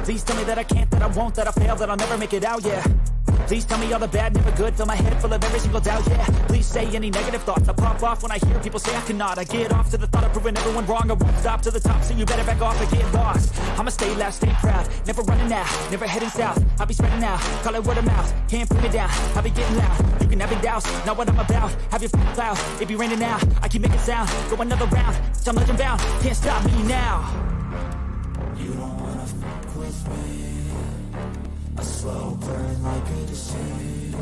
Please tell me that I can't, that I won't, that I fail, that I'll never make it out, yeah. Please tell me all the bad, never good, fill my head full of every single doubt, yeah. Please say any negative thoughts, I pop off when I hear people say I cannot. I get off to the thought of proving everyone wrong, I won't stop to the top, so you better back off and get lost. I'ma stay loud, stay proud, never running out, never heading south. I'll be spreading out, call it word of mouth, can't put me down, I'll be getting loud. You can have it douse, not what I'm about, have your f***ing cloud, it be raining now, I keep making sound, go another round, I'm legend bound, can't stop me now. You don't wanna fuck with me, a slow burn like a disease.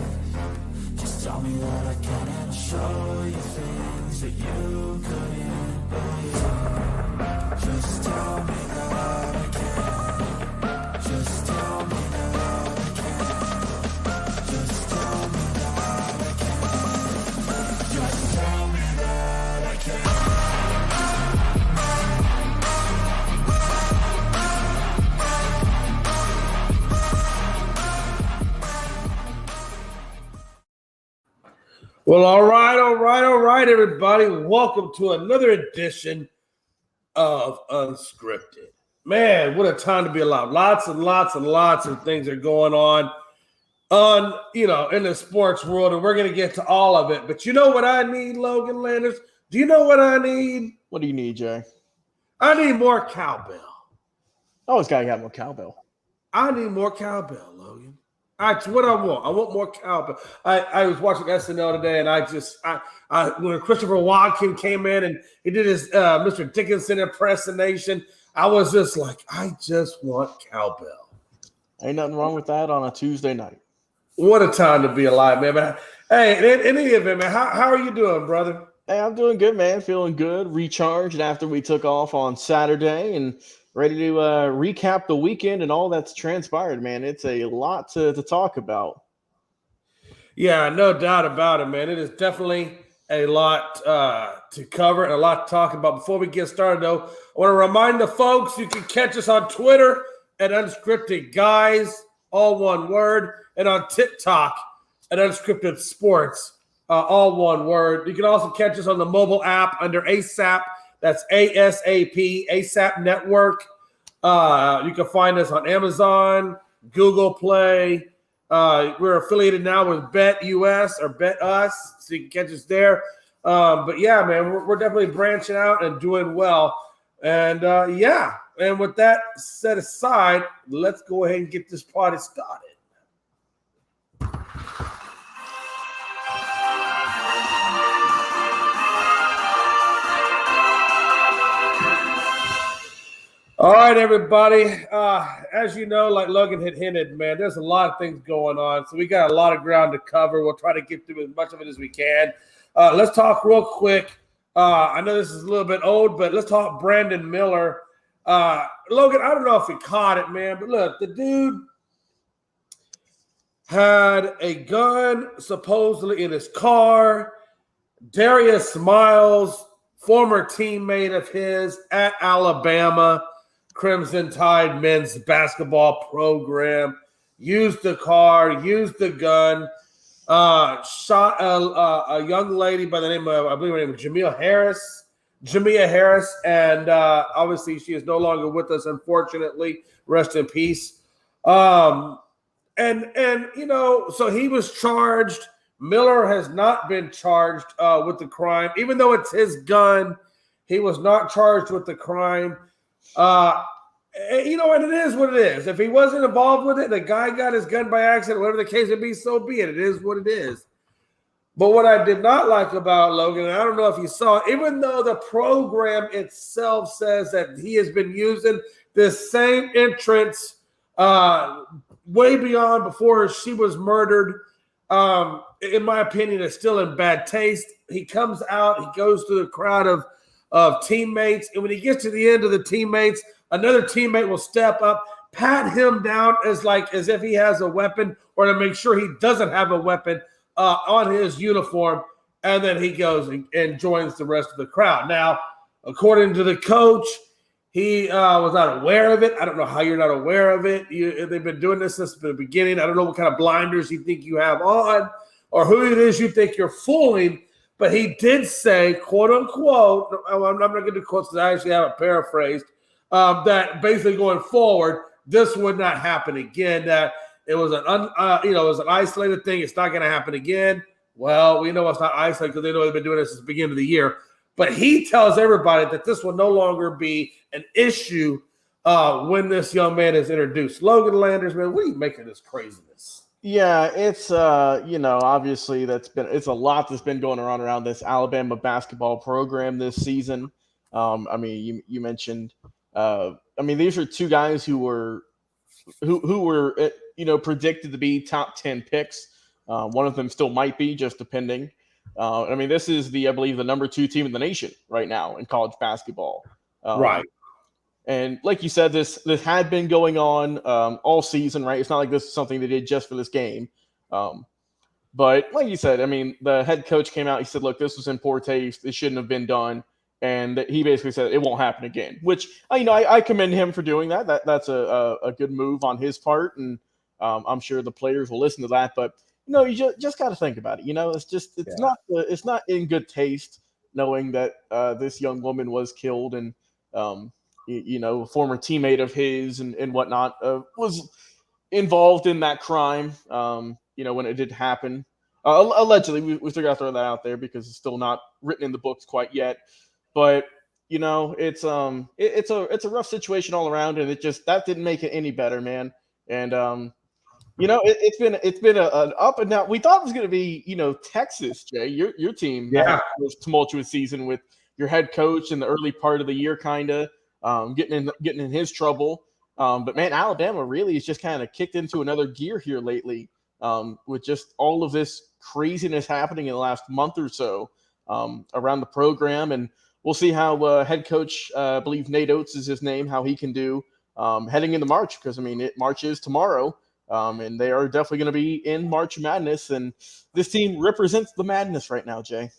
Just tell me that I can and I'll show you things that you couldn't believe. Just tell me that I can. Just tell me that I can. Just tell me that I can. Just tell me that I can. Well, all right, everybody. Welcome to another edition of Unscripted. Man, what a time to be alive. Lots and lots of things are going on in the sports world, and we're going to get to all of it. But you know what I need, Logan Landers? Do you know what I need? What do you need, Jay? I need more cowbell. Always got to have more cowbell. I need more cowbell, Logan. That's what I want. I want more cowbell. I was watching SNL today, and when Christopher Walken came in and he did his Mr. Dickinson impersonation, I was just like, I just want cowbell. Ain't nothing wrong with that on a Tuesday night. What a time to be alive, man. But, hey, in any event, man, how are you doing, brother? Hey, I'm doing good, man. Feeling good, recharged after we took off on Saturday and ready to recap the weekend and all that's transpired, man. It's a lot to talk about. Yeah, no doubt about it, man. It is definitely a lot to cover and a lot to talk about. Before we get started, though, I want to remind the folks you can catch us on Twitter at Unscripted Guys, all one word, and on TikTok at Unscripted Sports, all one word. You can also catch us on the mobile app under ASAP. That's ASAP, ASAP Network. You can find us on Amazon, Google Play. We're affiliated now with BetUS or BetUs, so you can catch us there. But yeah, man, we're definitely branching out and doing well. And and with that set aside, let's go ahead and get this party started. All right, everybody. As you know, like Logan had hinted, man, there's a lot of things going on. So we got a lot of ground to cover. We'll try to get through as much of it as we can. Let's talk real quick. I know this is a little bit old, but let's talk Brandon Miller. Logan, I don't know if you caught it, man, but look, the dude had a gun supposedly in his car. Darius Miles, former teammate of his at Alabama Crimson Tide men's basketball program, used the car, used the gun, shot a young lady by the name of, I believe her name was Jamia Harris, and obviously she is no longer with us, unfortunately. Rest in peace. So he was charged. Miller has not been charged with the crime, even though it's his gun. He was not charged with the crime. And it is what it is. If he wasn't involved with it, the guy got his gun by accident, whatever the case may be, so be it. It is what it is. But what I did not like about Logan, and I don't know if you saw it, even though the program itself says that he has been using this same entrance way beyond before she was murdered, in my opinion, it's still in bad taste. He comes out, he goes through the crowd of teammates, and when he gets to the end of the teammates, another teammate will step up, pat him down as if he has a weapon, or to make sure he doesn't have a weapon on his uniform, and then he goes and joins the rest of the crowd. Now, according to the coach, he was not aware of it. I don't know how you're not aware of it. They've been doing this since the beginning. I don't know what kind of blinders you think you have on or who it is you think you're fooling, but he did say, quote unquote, I'm not going to do quotes because I actually have it paraphrased, that basically going forward, this would not happen again. That it was it was an isolated thing. It's not going to happen again. Well, we know it's not isolated because they know they've been doing this since the beginning of the year. But he tells everybody that this will no longer be an issue when this young man is introduced. Logan Landers, man, what do you make of this craziness? Yeah, it's obviously it's a lot that's been going around this Alabama basketball program this season. I mean, you mentioned these are two guys who were predicted to be top 10 picks. One of them still might be, just depending. This is I believe the number 2 team in the nation right now in college basketball. Right. And like you said, this had been going on all season, right? It's not like this is something they did just for this game. But like you said, the head coach came out. He said, look, this was in poor taste. It shouldn't have been done. And he basically said it won't happen again, which, I commend him for doing that. That's a good move on his part. And I'm sure the players will listen to that. But, you just got to think about it. It's not in good taste knowing that this young woman was killed and, a former teammate of his and whatnot was involved in that crime, when it did happen. Allegedly, we still got to throw that out there because it's still not written in the books quite yet. But, it's a rough situation all around, and that didn't make it any better, man. And, it's been an up and down. We thought it was going to be, Texas, Jay, your team. Yeah. Was tumultuous season with your head coach in the early part of the year, kind of. Getting in his trouble. But man, Alabama really has just kind of kicked into another gear here lately with just all of this craziness happening in the last month or so around the program. And we'll see how head coach, I believe Nate Oates is his name, how he can do heading into March. Because, March is tomorrow. And they are definitely going to be in March Madness. And this team represents the madness right now, Jay.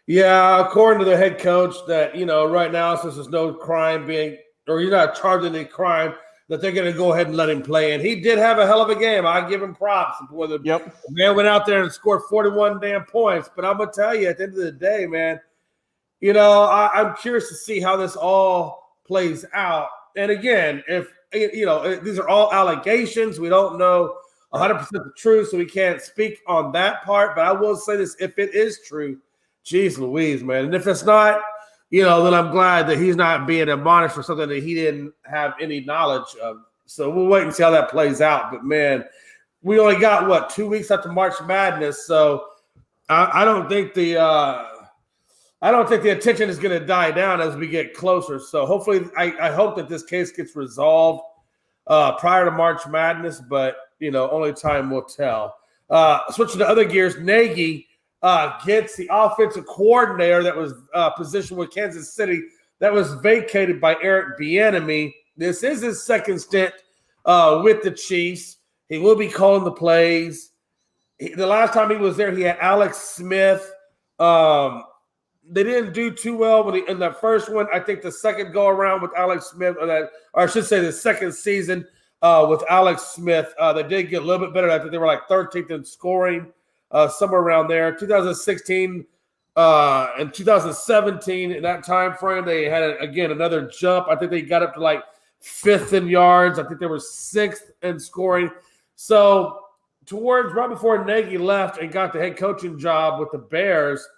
Yeah, according to the head coach, that right now, since there's no crime or he's not charged with any crime, that they're going to go ahead and let him play. And he did have a hell of a game. I give him props. The man went out there and scored 41 damn points. But I'm gonna tell you, at the end of the day, man, I'm curious to see how this all plays out. And again, if these are all allegations, we don't know 100% the truth, so we can't speak on that part. But I will say this: if it is true. Jeez Louise, man. And if it's not, then I'm glad that he's not being admonished for something that he didn't have any knowledge of. So we'll wait and see how that plays out. But, man, we only got, 2 weeks after March Madness. So I don't think the attention is going to die down as we get closer. So hopefully I hope that this case gets resolved prior to March Madness. But, only time will tell. Switching to other gears, Nagy gets the offensive coordinator that was positioned with Kansas City that was vacated by Eric Bieniemy. This is his second stint with the Chiefs. He will be calling the plays. The last time he was there, he had Alex Smith. They didn't do too well in the first one. I think the second go around with Alex Smith, or I should say the second season with Alex Smith, they did get a little bit better. I think they were like 13th in scoring. Somewhere around there. 2016 and 2017, in that time frame, they had another jump. I think they got up to like 5th in yards. I think they were 6th in scoring. So towards right before Nagy left and got the head coaching job with the Bears,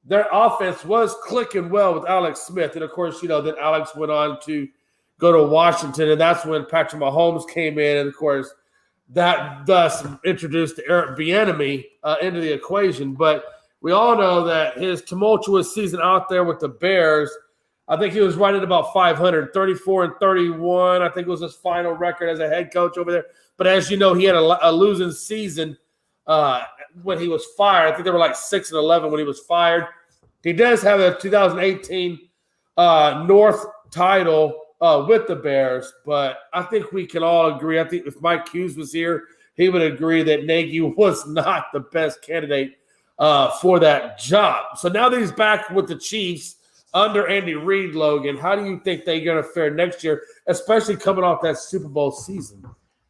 their offense was clicking well with Alex Smith. And of course, then Alex went on to go to Washington, and that's when Patrick Mahomes came in, and of course, that thus introduced Eric Bieniemy into the equation. But we all know that his tumultuous season out there with the Bears, I think he was right at about 500, 34-31. I think it was his final record as a head coach over there. But as you know, he had a losing season when he was fired. I think they were like 6-11 when he was fired. He does have a 2018 North title with the Bears, but I think we can all agree. I think if Mike Hughes was here, he would agree that Nagy was not the best candidate for that job. So now that he's back with the Chiefs under Andy Reid, Logan, how do you think they're going to fare next year, especially coming off that Super Bowl season?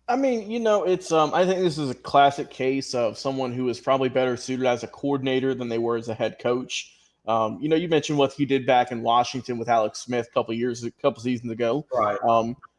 It's I think this is a classic case of someone who is probably better suited as a coordinator than they were as a head coach. You mentioned what he did back in Washington with Alex Smith a couple seasons ago. Right.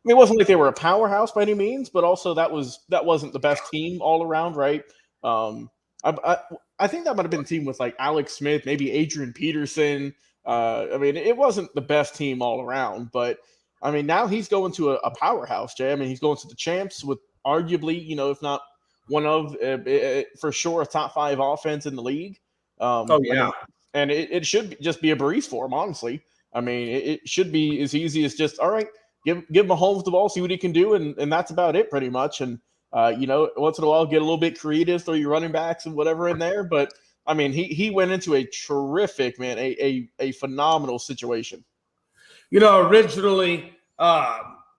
mean, it wasn't like they were a powerhouse by any means, but also that wasn't the best team all around, right? I think that might have been a team with like Alex Smith, maybe Adrian Peterson. I mean, it wasn't the best team all around, but I mean, now he's going to a powerhouse, Jay. I mean, he's going to the champs with arguably, if not one of, for sure, a top 5 offense in the league. Oh, yeah. And it should just be a breeze for him, honestly. I mean, it should be as easy as just, all right, give Mahomes the ball, see what he can do, and that's about it pretty much. And, once in a while, get a little bit creative, throw your running backs and whatever in there. But, I mean, he went into a terrific, man, a phenomenal situation. Originally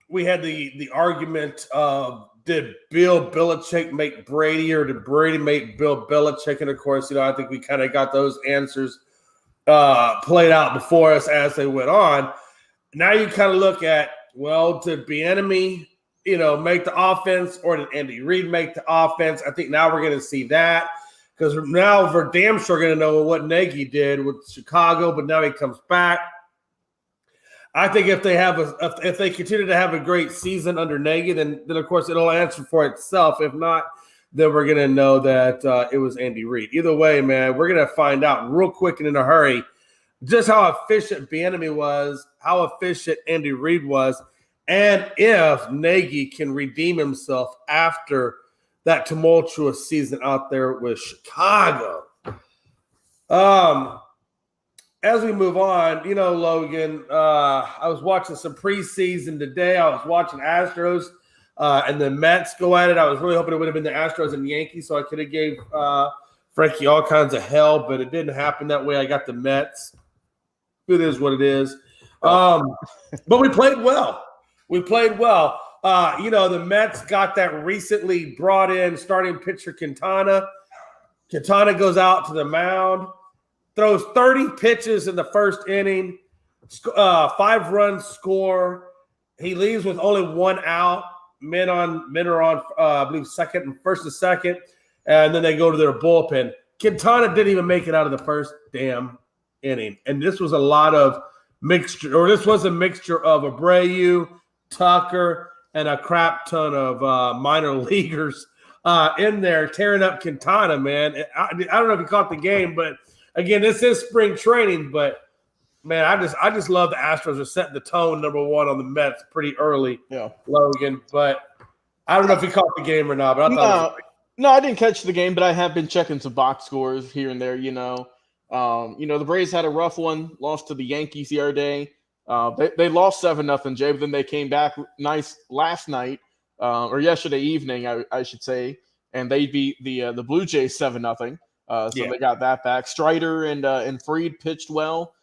we had the argument of did Bill Belichick make Brady or did Brady make Bill Belichick? And, of course, I think we kind of got those answers played out before us as they went on. Now you kind of look at, well, did Bieniemy, make the offense or did Andy Reid make the offense? I think now we're going to see that because now we're damn sure going to know what Nagy did with Chicago, but now he comes back. I think if they continue to have a great season under Nagy, then of course it'll answer for itself. If not, then we're going to know that it was Andy Reid. Either way, man, we're going to find out real quick and in a hurry just how efficient Bieniemy was, how efficient Andy Reid was, and if Nagy can redeem himself after that tumultuous season out there with Chicago. As we move on, Logan, I was watching some preseason today. I was watching Astros and the Mets go at it. I was really hoping it would have been the Astros and Yankees, so I could have gave Frankie all kinds of hell, but it didn't happen that way. I got the Mets. It is what it is. But we played well. The Mets got that recently brought in starting pitcher Quintana. Quintana goes out to the mound. Throws 30 pitches in the first inning, 5-run score. He leaves with only 1 out. Men are on, I believe, first and second, and then they go to their bullpen. Quintana didn't even make it out of the first damn inning, and this was a mixture of Abreu, Tucker, and a crap ton of minor leaguers in there tearing up Quintana. Man, I don't know if you caught the game, but. Again, this is spring training, but man, I just love the Astros are setting the tone number 1 on the Mets pretty early, Logan. But I don't know if you caught the game or not. But I thought no, I didn't catch the game, but I have been checking some box scores here and there. The Braves had a rough one, lost to the Yankees the other day. They lost 7-0, Jay, but then they came back nice last night or yesterday evening, I should say, and they beat the Blue Jays 7-0. They got that back. Strider and Fried pitched well.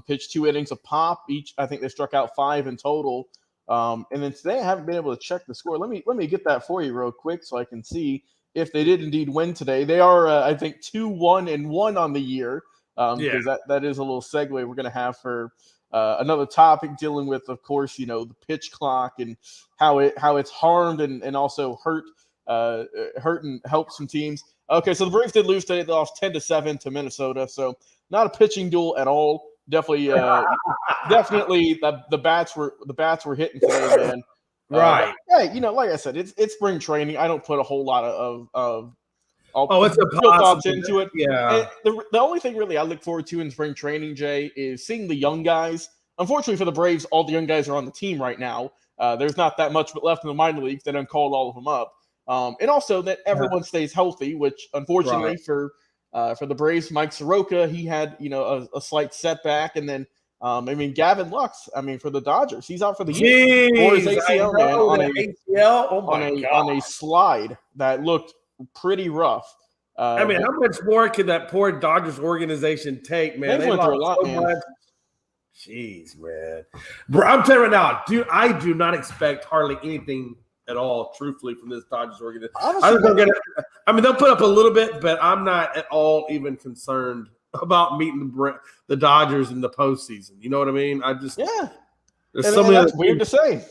Pitched 2 innings a pop each. I think they struck out 5 in total. And then today I haven't been able to check the score. Let me get that for you real quick so I can see if they did indeed win today. They are I think 2-1-1 on the year. Because that is a little segue we're going to have for another topic dealing with, of course, the pitch clock and how it's harmed and also hurt and helped some teams. Okay, so the Braves did lose today. They lost 10-7 to Minnesota. So not a pitching duel at all. Definitely the bats were hitting today, man. Right. Hey, like I said, it's spring training. I don't put a whole lot of it's real thoughts into it. Yeah. And the only thing really I look forward to in spring training, Jay, is seeing the young guys. Unfortunately for the Braves, all the young guys are on the team right now. There's not that much left in the minor leagues. They done called all of them up. And also that everyone stays healthy, which unfortunately for the Braves, Mike Soroka, he had a slight setback, and then Gavin Lux, for the Dodgers, he's out for the year for his ACL, man, on a slide that looked pretty rough. How much more can that poor Dodgers organization take, man? They went through a lot, man. Jeez, man. Bro, I'm telling you right now, dude, I do not expect hardly anything at all, truthfully, from this Dodgers organization. They'll put up a little bit, but I'm not at all even concerned about meeting the Dodgers in the postseason. You know what I mean? There's so many. That's weird to say.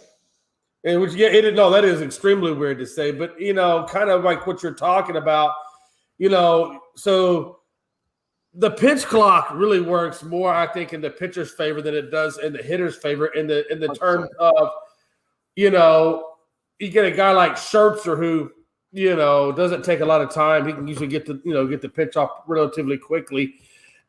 And that is extremely weird to say, but kind of like what you're talking about, so the pitch clock really works more, I think, in the pitcher's favor than it does in the hitter's favor in the terms of, you get a guy like Scherzer who, doesn't take a lot of time. He can usually get the pitch off relatively quickly.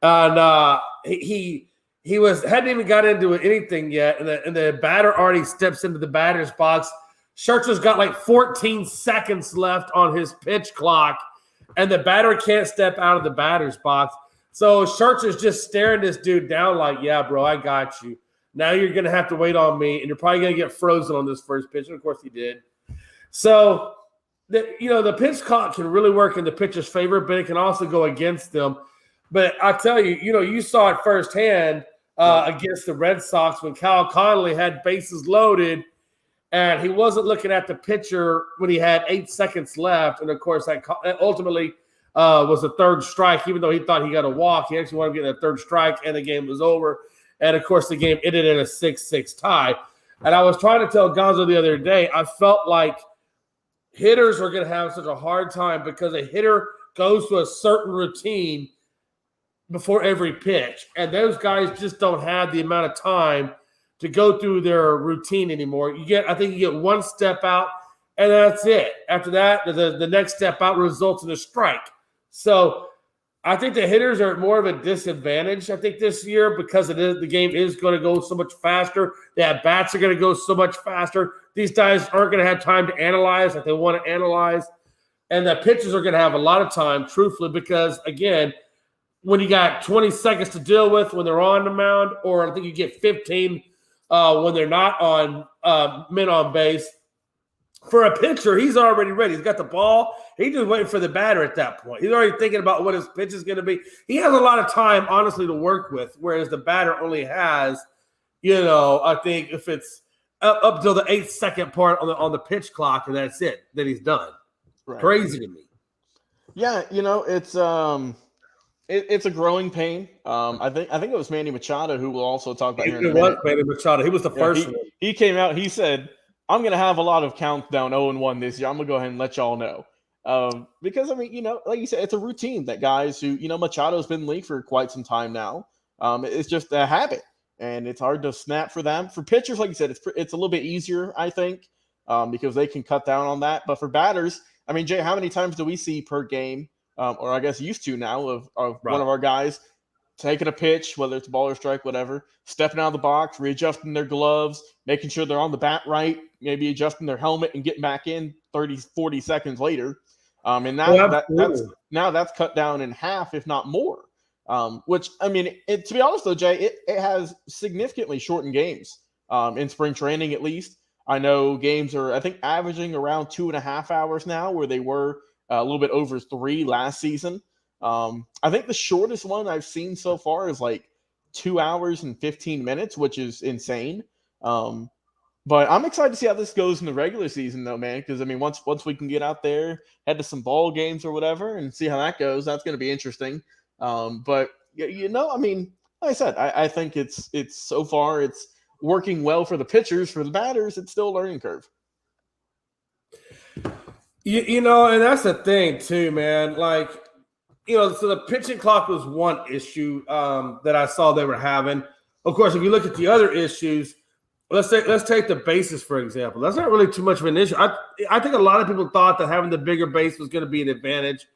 And he hadn't even got into anything yet, and the batter already steps into the batter's box. Scherzer's got like 14 seconds left on his pitch clock, and the batter can't step out of the batter's box. So Scherzer's just staring this dude down like, yeah, bro, I got you. Now you're going to have to wait on me, and you're probably going to get frozen on this first pitch. And, of course, he did. So, the pitch clock can really work in the pitcher's favor, but it can also go against them. But I tell you, you saw it firsthand against the Red Sox when Cal Conley had bases loaded, and he wasn't looking at the pitcher when he had 8 seconds left. And, of course, that ultimately was a third strike. Even though he thought he got a walk, he actually wanted to get a third strike, and the game was over. And, of course, the game ended in a 6-6 tie. And I was trying to tell Gonzo the other day, I felt like hitters are going to have such a hard time because a hitter goes to a certain routine before every pitch. And those guys just don't have the amount of time to go through their routine anymore. I think you get one step out, and that's it. After that, the next step out results in a strike. So I think the hitters are at more of a disadvantage, I think, this year because the game is going to go so much faster. The at-bats are going to go so much faster. These guys aren't going to have time to analyze like they want to analyze. And the pitchers are going to have a lot of time, truthfully, because, again, when you got 20 seconds to deal with when they're on the mound, or I think you get 15 when they're not on men on base, for a pitcher, he's already ready. He's got the ball. He's just waiting for the batter at that point. He's already thinking about what his pitch is going to be. He has a lot of time, honestly, to work with, whereas the batter only has, I think if it's up till the 8-second part on the pitch clock, and that's it. Then he's done. Right. Crazy to me. Yeah, it's a growing pain. I think it was Manny Machado who we'll also talk about here in a minute. It was Manny Machado. He was the first one. He came out. He said, I'm going to have a lot of countdown 0-1 this year. I'm going to go ahead and let y'all know. Because, like you said, it's a routine that guys who, Machado's been in the league for quite some time now. It's just a habit, and it's hard to snap for them. For pitchers, like you said, it's a little bit easier, I think, because they can cut down on that. But for batters, Jay, how many times do we see per game, or I guess used to now, of right. One of our guys taking a pitch, whether it's ball or strike, whatever, stepping out of the box, readjusting their gloves, making sure they're on the bat right, maybe adjusting their helmet and getting back in 30, 40 seconds later. And now that's cut down in half, if not more. Which, to be honest, though, Jay, it has significantly shortened games in spring training, at least. I know games are, I think, averaging around 2.5 hours now, where they were a little bit over 3 last season. I think the shortest one I've seen so far is like 2 hours and 15 minutes, which is insane. But I'm excited to see how this goes in the regular season, though, man. Because once we can get out there, head to some ball games or whatever, and see how that goes, that's going to be interesting. But like I said, I think it's so far it's working well for the pitchers. For the batters, it's still a learning curve. And that's the thing too, man. Like, so the pitching clock was one issue that I saw they were having. Of course, if you look at the other issues, let's take the bases, for example. That's not really too much of an issue. I think a lot of people thought that having the bigger base was going to be an advantage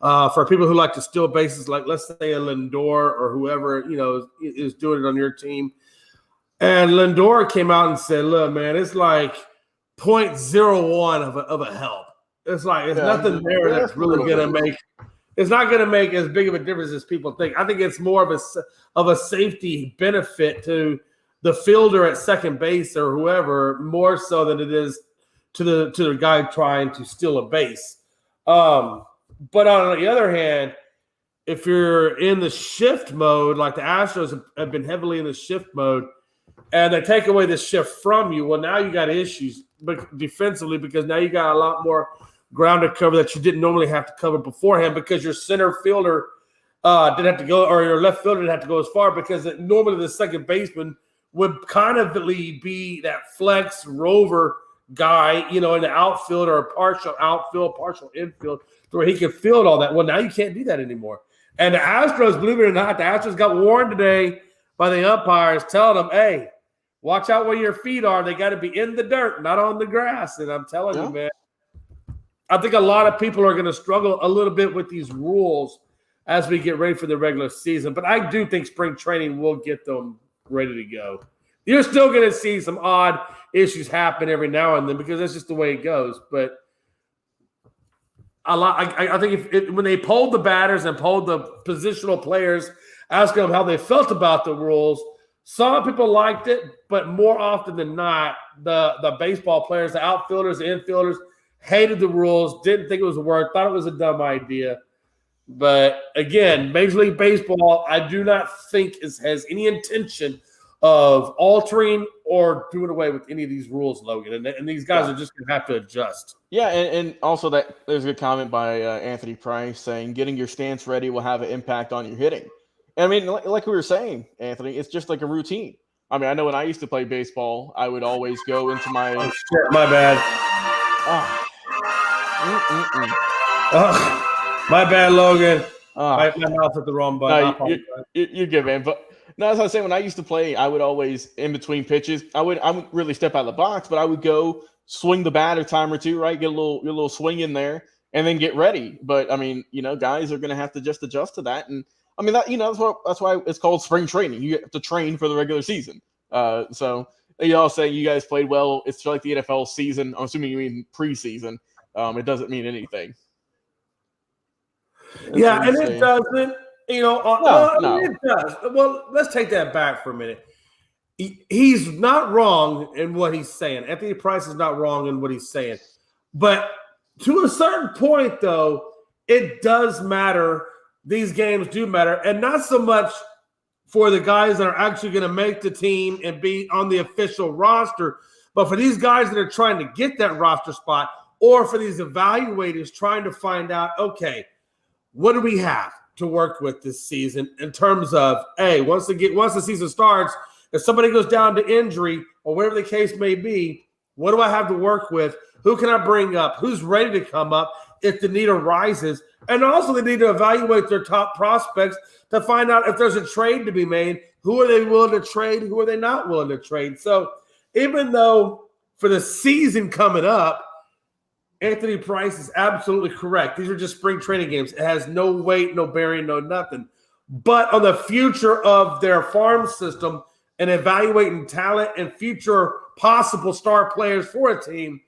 for people who like to steal bases, like let's say a Lindor or whoever, is doing it on your team. And Lindor came out and said, look, man, it's like 0.01 of a help. It's like nothing there that's really going to make – it's not going to make as big of a difference as people think. I think it's more of a safety benefit to the fielder at second base or whoever, more so than it is to the guy trying to steal a base. But on the other hand, if you're in the shift mode, like the Astros have been heavily in the shift mode, and they take away the shift from you, well, now you got issues defensively because now you got a lot more ground to cover that you didn't normally have to cover beforehand because your center fielder didn't have to go, or your left fielder didn't have to go as far because normally the second baseman would kind of be that flex rover guy, in the outfield or partial outfield, partial infield, where he can field all that. Well, now you can't do that anymore. And the Astros, believe it or not, the Astros got warned today by the umpires telling them, hey, Watch out where your feet are. They got to be in the dirt, not on the grass. And I'm telling you, man, I think a lot of people are going to struggle a little bit with these rules as we get ready for the regular season. But I do think spring training will get them ready to go. You're still going to see some odd issues happen every now and then because that's just the way it goes. But I think when they polled the batters and polled the positional players, asking them how they felt about the rules, some people liked it, but more often than not, the baseball players, the outfielders, the infielders, hated the rules, didn't think it was a work, thought it was a dumb idea. But again, Major League Baseball, I do not think has any intention of altering or doing away with any of these rules, Logan. And these guys are just going to have to adjust. Yeah, and also that there's a good comment by Anthony Price saying getting your stance ready will have an impact on your hitting. I mean, like we were saying, Anthony, it's just like a routine. I mean, I know when I used to play baseball, I would always go into my – Oh, shit, my bad. My bad, Logan. My mouth hit the wrong button. No, you're good, man. But no, as I was saying, when I used to play, I would always, in between pitches, I wouldn't really step out of the box, but I would go swing the bat a time or two, right? Get a little swing in there, and then get ready. But I mean, guys are going to have to just adjust to that, and I mean that's why it's called spring training. You have to train for the regular season. So you all say you guys played well. It's like the NFL season. I'm assuming you mean preseason. It doesn't mean anything. Yeah, and it doesn't. No. It does. Well, let's take that back for a minute. He's not wrong in what he's saying. Anthony Price is not wrong in what he's saying. But to a certain point, though, it does matter. These games do matter. And not so much for the guys that are actually going to make the team and be on the official roster, but for these guys that are trying to get that roster spot, or for these evaluators trying to find out, okay, what do we have to work with this season in terms of, hey, once the season starts, if somebody goes down to injury or whatever the case may be, what do I have to work with? Who can I bring up? Who's ready to come up if the need arises? And also they need to evaluate their top prospects to find out if there's a trade to be made. Who are they willing to trade? Who are they not willing to trade? So even though for the season coming up, Anthony Price is absolutely correct. These are just spring training games. It has no weight, no bearing, no nothing. But on the future of their farm system and evaluating talent and future possible star players for a team,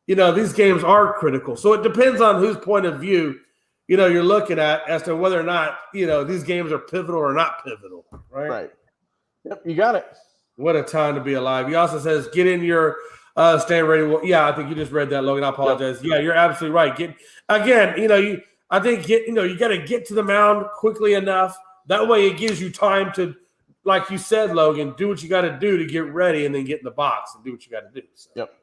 these games are critical. So it depends on whose point of view, you're looking at as to whether or not, these games are pivotal or not pivotal, right? Right. Yep, you got it. What a time to be alive. He also says, get in your stand ready. Well, yeah, I think you just read that, Logan. I apologize. Yep. Yeah, you're absolutely right. You got to get to the mound quickly enough. That way it gives you time to, like you said, Logan, do what you got to do to get ready and then get in the box and do what you got to do. So. Yep.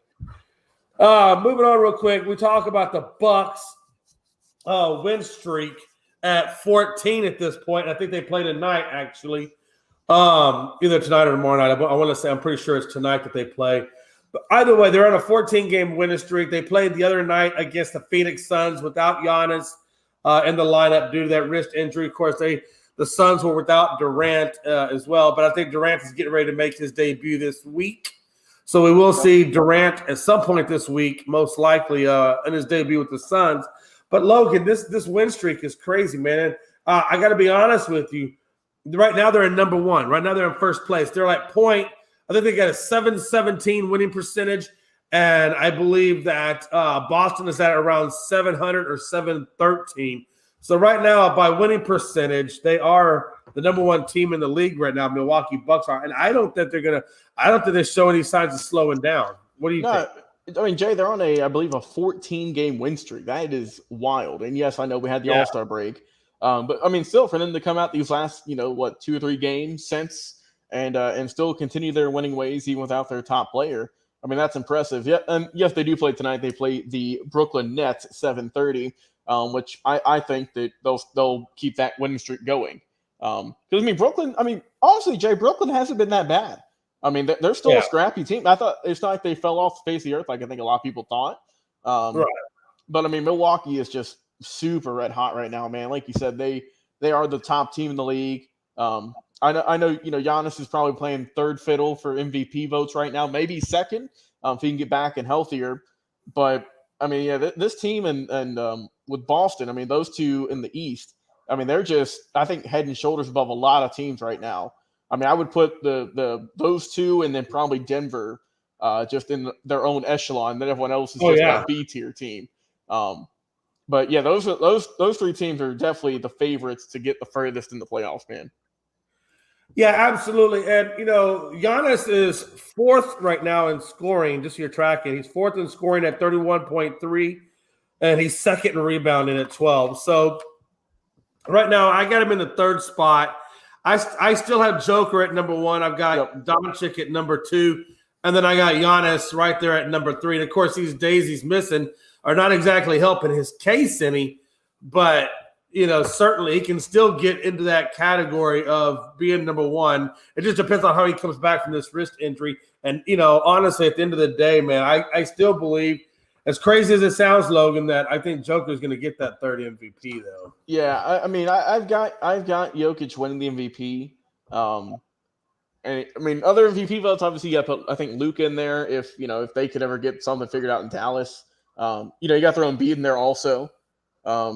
Moving on real quick, we talk about the Bucks win streak at 14 at this point. I think they play tonight, actually. Either tonight or tomorrow night. I want to say I'm pretty sure it's tonight that they play. But either way, they're on a 14-game winning streak. They played the other night against the Phoenix Suns without Giannis in the lineup due to that wrist injury. Of course, the Suns were without Durant as well, but I think Durant is getting ready to make his debut this week. So we will see Durant at some point this week, most likely in his debut with the Suns. But Logan, this win streak is crazy, man. And I got to be honest with you. Right now they're in number one. Right now they're in first place. They're like I think they got a 717 winning percentage, and I believe that Boston is at around 700 or 713. So right now, by winning percentage, they are the number one team in the league right now. Milwaukee Bucks are, and I don't think they show any signs of slowing down. What do you think? I mean, Jay, they're on I believe, a 14-game win streak. That is wild. And yes, I know we had the All-Star break, but I mean, still for them to come out these last, 2 or 3 games since. And still continue their winning ways even without their top player. I mean, that's impressive. Yeah, yes, they do play tonight. They play the Brooklyn Nets at 7:30, which I think that they'll keep that winning streak going. Because Brooklyn. Honestly, Jay, Brooklyn hasn't been that bad. I mean, they're still a scrappy team. I thought it's not like they fell off the face of the earth like I think a lot of people thought. Right. But Milwaukee is just super red hot right now, man. Like you said, they are the top team in the league. I know, Giannis is probably playing third fiddle for MVP votes right now, maybe second, if he can get back and healthier. But I mean, yeah, this team and with Boston, I mean, those two in the East, I mean, they're just, I think, head and shoulders above a lot of teams right now. I mean, I would put those two and then probably Denver just in their own echelon. Then everyone else is just a B tier team. But yeah, those three teams are definitely the favorites to get the furthest in the playoffs, man. Yeah, absolutely. And, Giannis is fourth right now in scoring, just your tracking. He's fourth in scoring at 31.3, and he's second in rebounding at 12. So right now, I got him in the third spot. I still have Joker at number one. I've got Doncic at number two. And then I got Giannis right there at number three. And, of course, these days he's missing are not exactly helping his case any. But, certainly he can still get into that category of being number one. It just depends on how he comes back from this wrist injury. And, honestly, at the end of the day, man, I still believe, as crazy as it sounds, Logan, that I think Joker's going to get that third MVP, though. Yeah, I've got Jokic winning the MVP. And I mean, other MVP votes, obviously, you got to put, I think, Luka in there if they could ever get something figured out in Dallas. You got to throw Embiid in there also.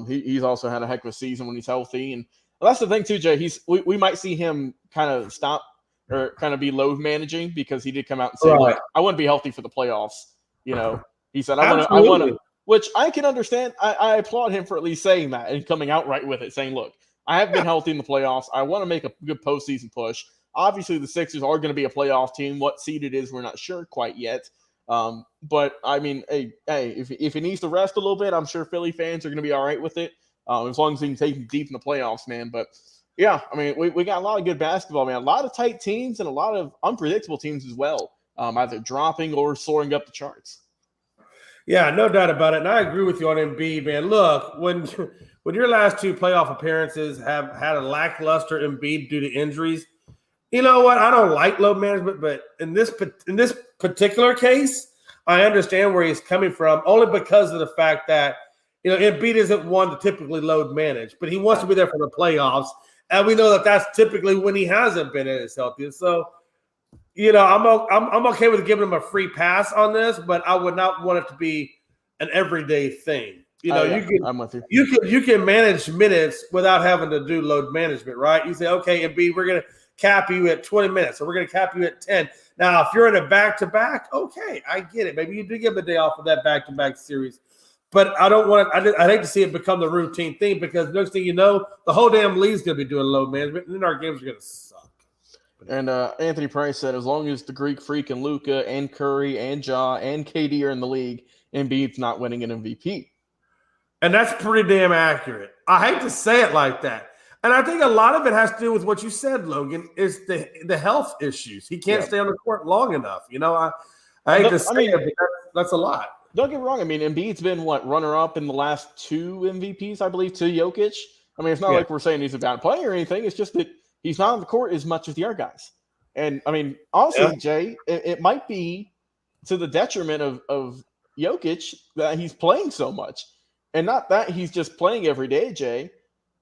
He's also had a heck of a season when he's healthy. And that's the thing, too, Jay. We might see him kind of stop or kind of be load managing because he did come out and say, Right. I wouldn't be healthy for the playoffs. He said, I want to, which I can understand. I applaud him for at least saying that and coming out right with it, saying, look, I have been healthy in the playoffs. I want to make a good postseason push. Obviously, the Sixers are going to be a playoff team. What seed it is, we're not sure quite yet. But, I mean, hey, if he needs to rest a little bit, I'm sure Philly fans are going to be all right with it, as long as he can take him deep in the playoffs, man. But, yeah, I mean, we got a lot of good basketball, man. A lot of tight teams and a lot of unpredictable teams as well, either dropping or soaring up the charts. Yeah, no doubt about it. And I agree with you on Embiid, man. Look, when your last two playoff appearances have had a lackluster Embiid due to injuries, you know what? I don't like load management, but in this particular case, I understand where he's coming from, only because of the fact that Embiid isn't one to typically load manage, but he wants to be there for the playoffs, and we know that that's typically when he hasn't been at his healthiest. So, I'm okay with giving him a free pass on this, but I would not want it to be an everyday thing. I'm with you. You can manage minutes without having to do load management, right? You say, okay, Embiid, we're gonna cap you at 20 minutes, or we're going to cap you at 10. Now, if you're in a back-to-back, okay, I get it. Maybe you do give a day off of that back-to-back series. But I don't want it. I'd hate to see it become the routine thing, because next thing you know, the whole damn league's going to be doing load management, and then our games are going to suck. And Anthony Price said, as long as the Greek Freak and Luka and Curry and Ja and KD are in the league, Embiid's not winning an MVP. And that's pretty damn accurate. I hate to say it like that. And I think a lot of it has to do with what you said, Logan, is the health issues. He can't stay on the court long enough. I hate to say it, but that's a lot. Don't get me wrong. I mean, Embiid's been, runner-up in the last two MVPs, I believe, to Jokic. I mean, it's not like we're saying he's a bad player or anything. It's just that he's not on the court as much as the other guys. And, I mean, honestly, Jay, it might be to the detriment of Jokic that he's playing so much. And not that he's just playing every day, Jay.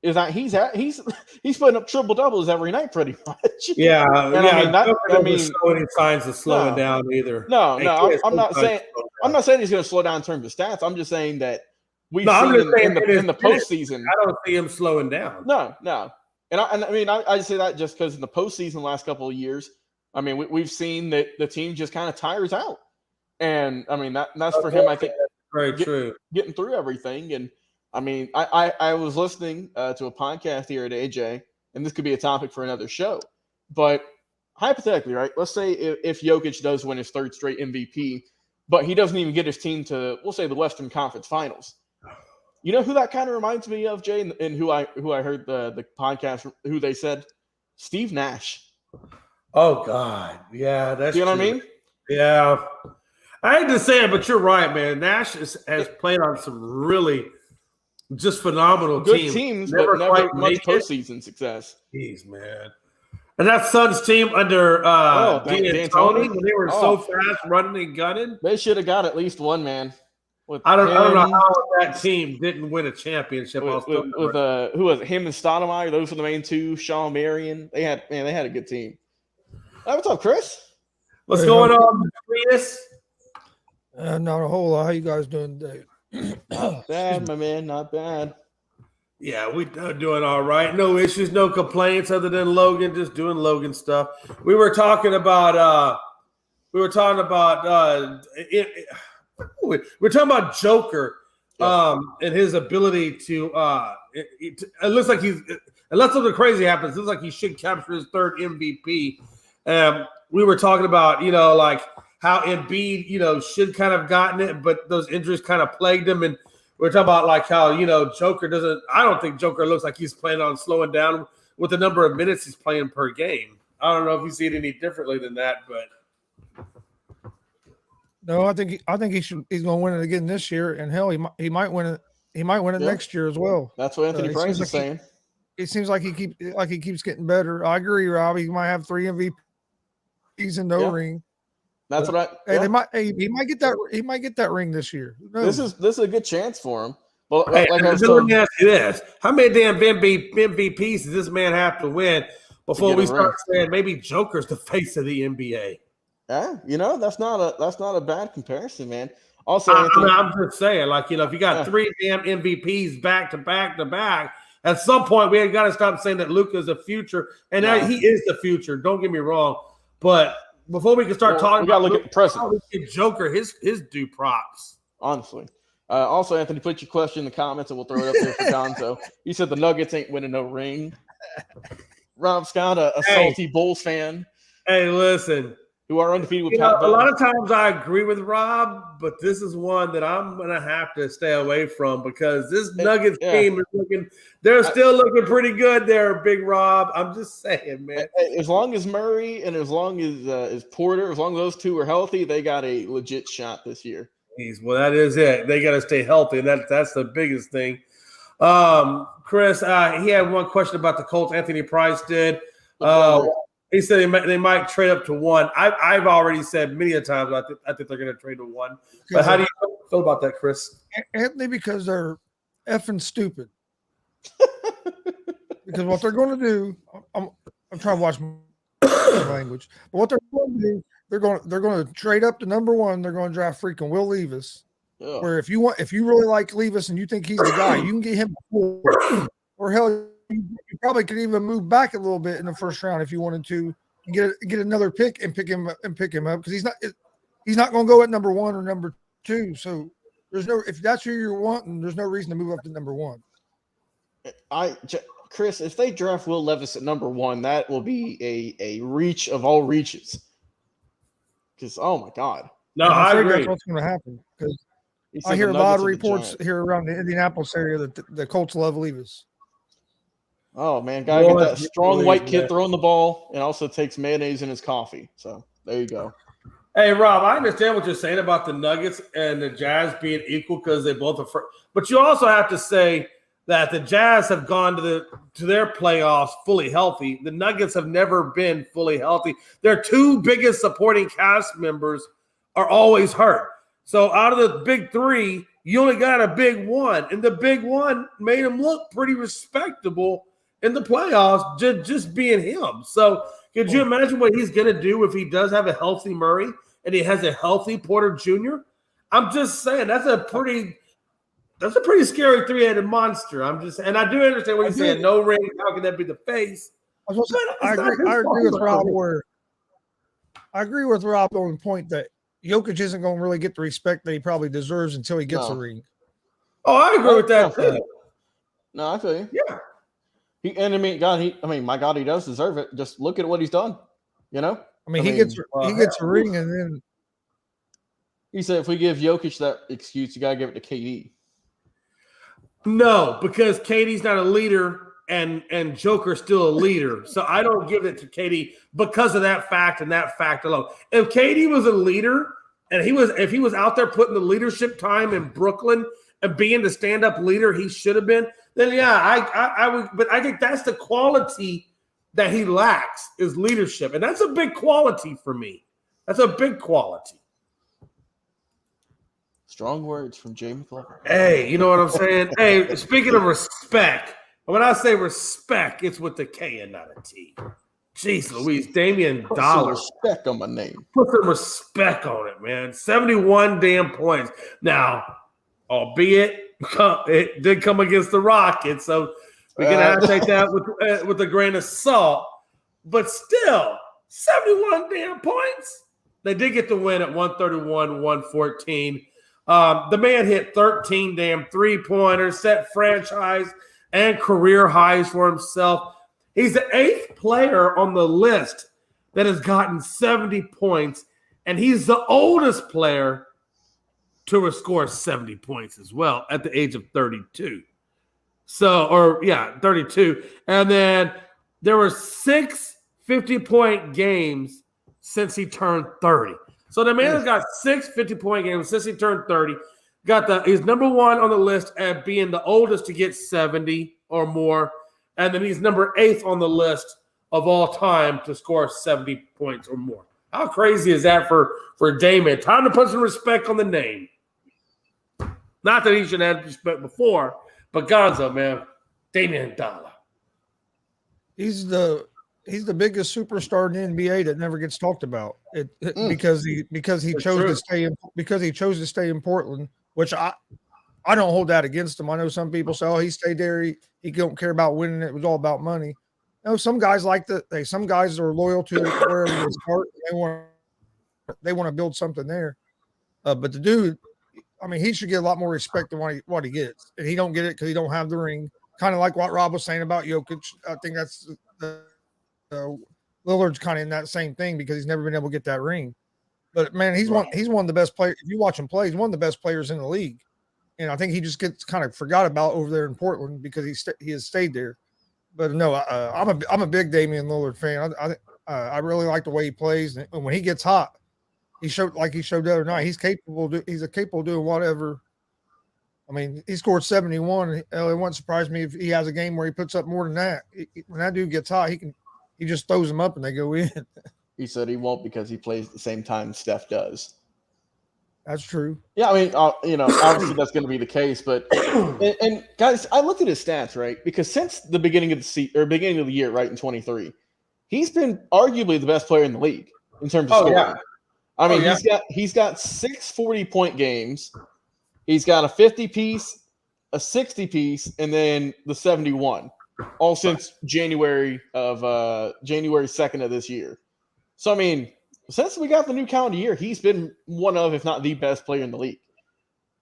Is that he's putting up triple doubles every night, pretty much. Yeah, and I mean, show any signs of slowing down either. No, I'm not saying he's going to slow down in terms of stats. I'm just saying that we've seen in the postseason. I don't see him slowing down. No, and I say that just because in the postseason the last couple of years, I mean, we've seen that the team just kind of tires out, and I mean that's for him. I think very true, getting through everything. And I mean, I was listening to a podcast here at AJ, and this could be a topic for another show. But hypothetically, right? Let's say if Jokic does win his third straight MVP, but he doesn't even get his team to, we'll say, the Western Conference Finals. You know who that kind of reminds me of, Jay, and who I heard the podcast, who they said? Steve Nash. Oh, God. Yeah, that's you know true. What I mean? Yeah. I hate to say it, but you're right, man. Nash has played on some really just phenomenal good teams, but never much postseason success. Jeez, man. And that Suns team under D'Antoni, when they were so fast running and gunning. They should have got at least one, man. I don't know how that team didn't win a championship. With who was it? Him and Stoudemire, those were the main two. Sean Marion. They had a good team. Hey, what's up, Chris? What's going on, Chris? Not a whole lot. How you guys doing today? Not bad, my man. Not bad. Yeah, we are doing all right. No issues, no complaints other than Logan just doing Logan stuff. We were talking about Joker and his ability to it looks like unless something crazy happens, it looks like he should capture his third MVP. We were talking about, like how Embiid, should kind of gotten it, but those injuries kind of plagued him. And we're talking about like how, Joker I don't think Joker looks like he's planning on slowing down with the number of minutes he's playing per game. I don't know if you see it any differently than that, but. No, I think he's going to win it again this year, and hell, he might win it. He might win it next year as well. That's what Anthony Price is saying. It seems like he keeps getting better. I agree, Rob. He might have 3 MVPs and no ring. That's what he might get that. He might get that ring this year. This is a good chance for him. Well, let me ask you this: how many damn MVPs does this man have to win before we start saying maybe Joker's the face of the NBA? Yeah, that's not a bad comparison, man. Also, I'm just saying, like, if you got 3 damn MVPs back to back to back, at some point we got to stop saying that Luka's the future, and he is the future. Don't get me wrong, but before we can start talking, we got to look at the present. Give Joker his due props. Honestly. Also, Anthony, put your question in the comments, and we'll throw it up there for Gonzo. You said the Nuggets ain't winning no ring. Rob Scott, a salty Bulls fan. Hey, listen. Who are undefeated with Pat a lot of times I agree with Rob, but this is one that I'm going to have to stay away from because this Nuggets team is they're still looking pretty good there, Big Rob. I'm just saying, man. As long as Murray and as long as Porter, as long as those two are healthy, they got a legit shot this year. Well, that is it. They got to stay healthy, and that's the biggest thing. Chris, he had one question about the Colts. Anthony Price did. He said they might trade up to 1. I've already said many a times I think they're going to trade to 1. But how do you feel about that, Chris? Anthony, because they're effing stupid. Because what they're going to do, I'm trying to watch my language. But what they're going to do, they're going to trade up to number 1. They're going to draft freaking Will Levis. Yeah. Where if you really like Levis and you think he's the guy, you can get him before. Or hell, you probably could even move back a little bit in the first round if you wanted to get another pick and pick him up because he's not going to go at number 1 or number 2. So if that's who you're wanting, there's no reason to move up to number 1. Chris, if they draft Will Levis at number 1, that will be a reach of all reaches. Because oh my God, no, I agree. That's what's going to happen because I hear a lot of reports here around the Indianapolis area that the Colts love Levis. Oh, man. Got to get that strong white kid throwing the ball and also takes mayonnaise in his coffee. So, there you go. Hey, Rob, I understand what you're saying about the Nuggets and the Jazz being equal because they both are – but you also have to say that the Jazz have gone to their playoffs fully healthy. The Nuggets have never been fully healthy. Their 2 biggest supporting cast members are always hurt. So, out of the big 3, you only got a big 1, and the big 1 made him look pretty respectable in the playoffs, just being him. So could you imagine what he's going to do if he does have a healthy Murray and he has a healthy Porter Jr.? I'm just saying that's a pretty scary 3-headed monster. And I do understand what he's saying. No ring. How can that be the face? I agree with Rob. I agree with Rob on the point that Jokic isn't going to really get the respect that he probably deserves until he gets a ring. Oh, I agree with that too. No, I feel you. Yeah. He does deserve it. Just look at what he's done. He gets a ring, and then he said, if we give Jokic that excuse, you gotta give it to KD. No, because KD's not a leader, and Joker's still a leader. So I don't give it to KD because of that fact and that fact alone. If KD was a leader, and if he was out there putting the leadership time in Brooklyn and being the stand-up leader he should have been, then I would. But I think that's the quality that he lacks is leadership, and that's a big quality for me. That's a big quality. Strong words from Jamie Glover. Hey, you know what I'm saying? Hey, speaking of respect, when I say respect, it's with the K and not a T. Jeez Louise, Damian Put Dollar. some respect on my name. Put some respect on it, man. 71 damn points. Now, albeit it did come against the Rockets, so we're going to have to take that with a grain of salt. But still, 71 damn points. They did get the win at 131-114. The man hit 13 damn three-pointers, set franchise and career highs for himself. He's the 8th player on the list that has gotten 70 points, and he's the oldest player to score 70 points as well at the age of 32. 32. And then there were 6 50-point games since he turned 30. So the man has got 6 50-point games since he turned 30. He's number 1 on the list at being the oldest to get 70 or more. And then he's number 8th on the list of all time to score 70 points or more. How crazy is that for Damon? Time to put some respect on the name. Not that he should have respect before, but Gonzo, man, Damian Dollar. He's the biggest superstar in the NBA that never gets talked about. Because he chose to stay in Portland, which I don't hold that against him. I know some people say, "Oh, he stayed there. He don't care about winning. It was all about money." No, some guys like that. Some guys are loyal to wherever they start. They want to build something there. But the dude, I mean, he should get a lot more respect than what he gets, and he don't get it because he don't have the ring. Kind of like what Rob was saying about Jokic. I think that's Lillard's kind of in that same thing because he's never been able to get that ring. But man, he's one of the best players. If you watch him play, he's one of the best players in the league. And I think he just gets kind of forgot about over there in Portland because he has stayed there. But no, I'm a big Damian Lillard fan. I really like the way he plays, and when he gets hot, he showed the other night. He's capable of doing whatever. I mean, he scored 71. It wouldn't surprise me if he has a game where he puts up more than that. When that dude gets hot, he just throws them up and they go in. He said he won't because he plays at the same time Steph does. That's true. Yeah, I mean, obviously that's going to be the case, but and guys, I looked at his stats, right? Because since the beginning of the year, right in 23, he's been arguably the best player in the league in terms of scoring. Yeah. I mean, he's got 6 40-point games. He's got a 50-piece, a 60-piece, and then the 71, all since January 2nd of this year. So I mean, since we got the new calendar year, he's been one of, if not the best player in the league.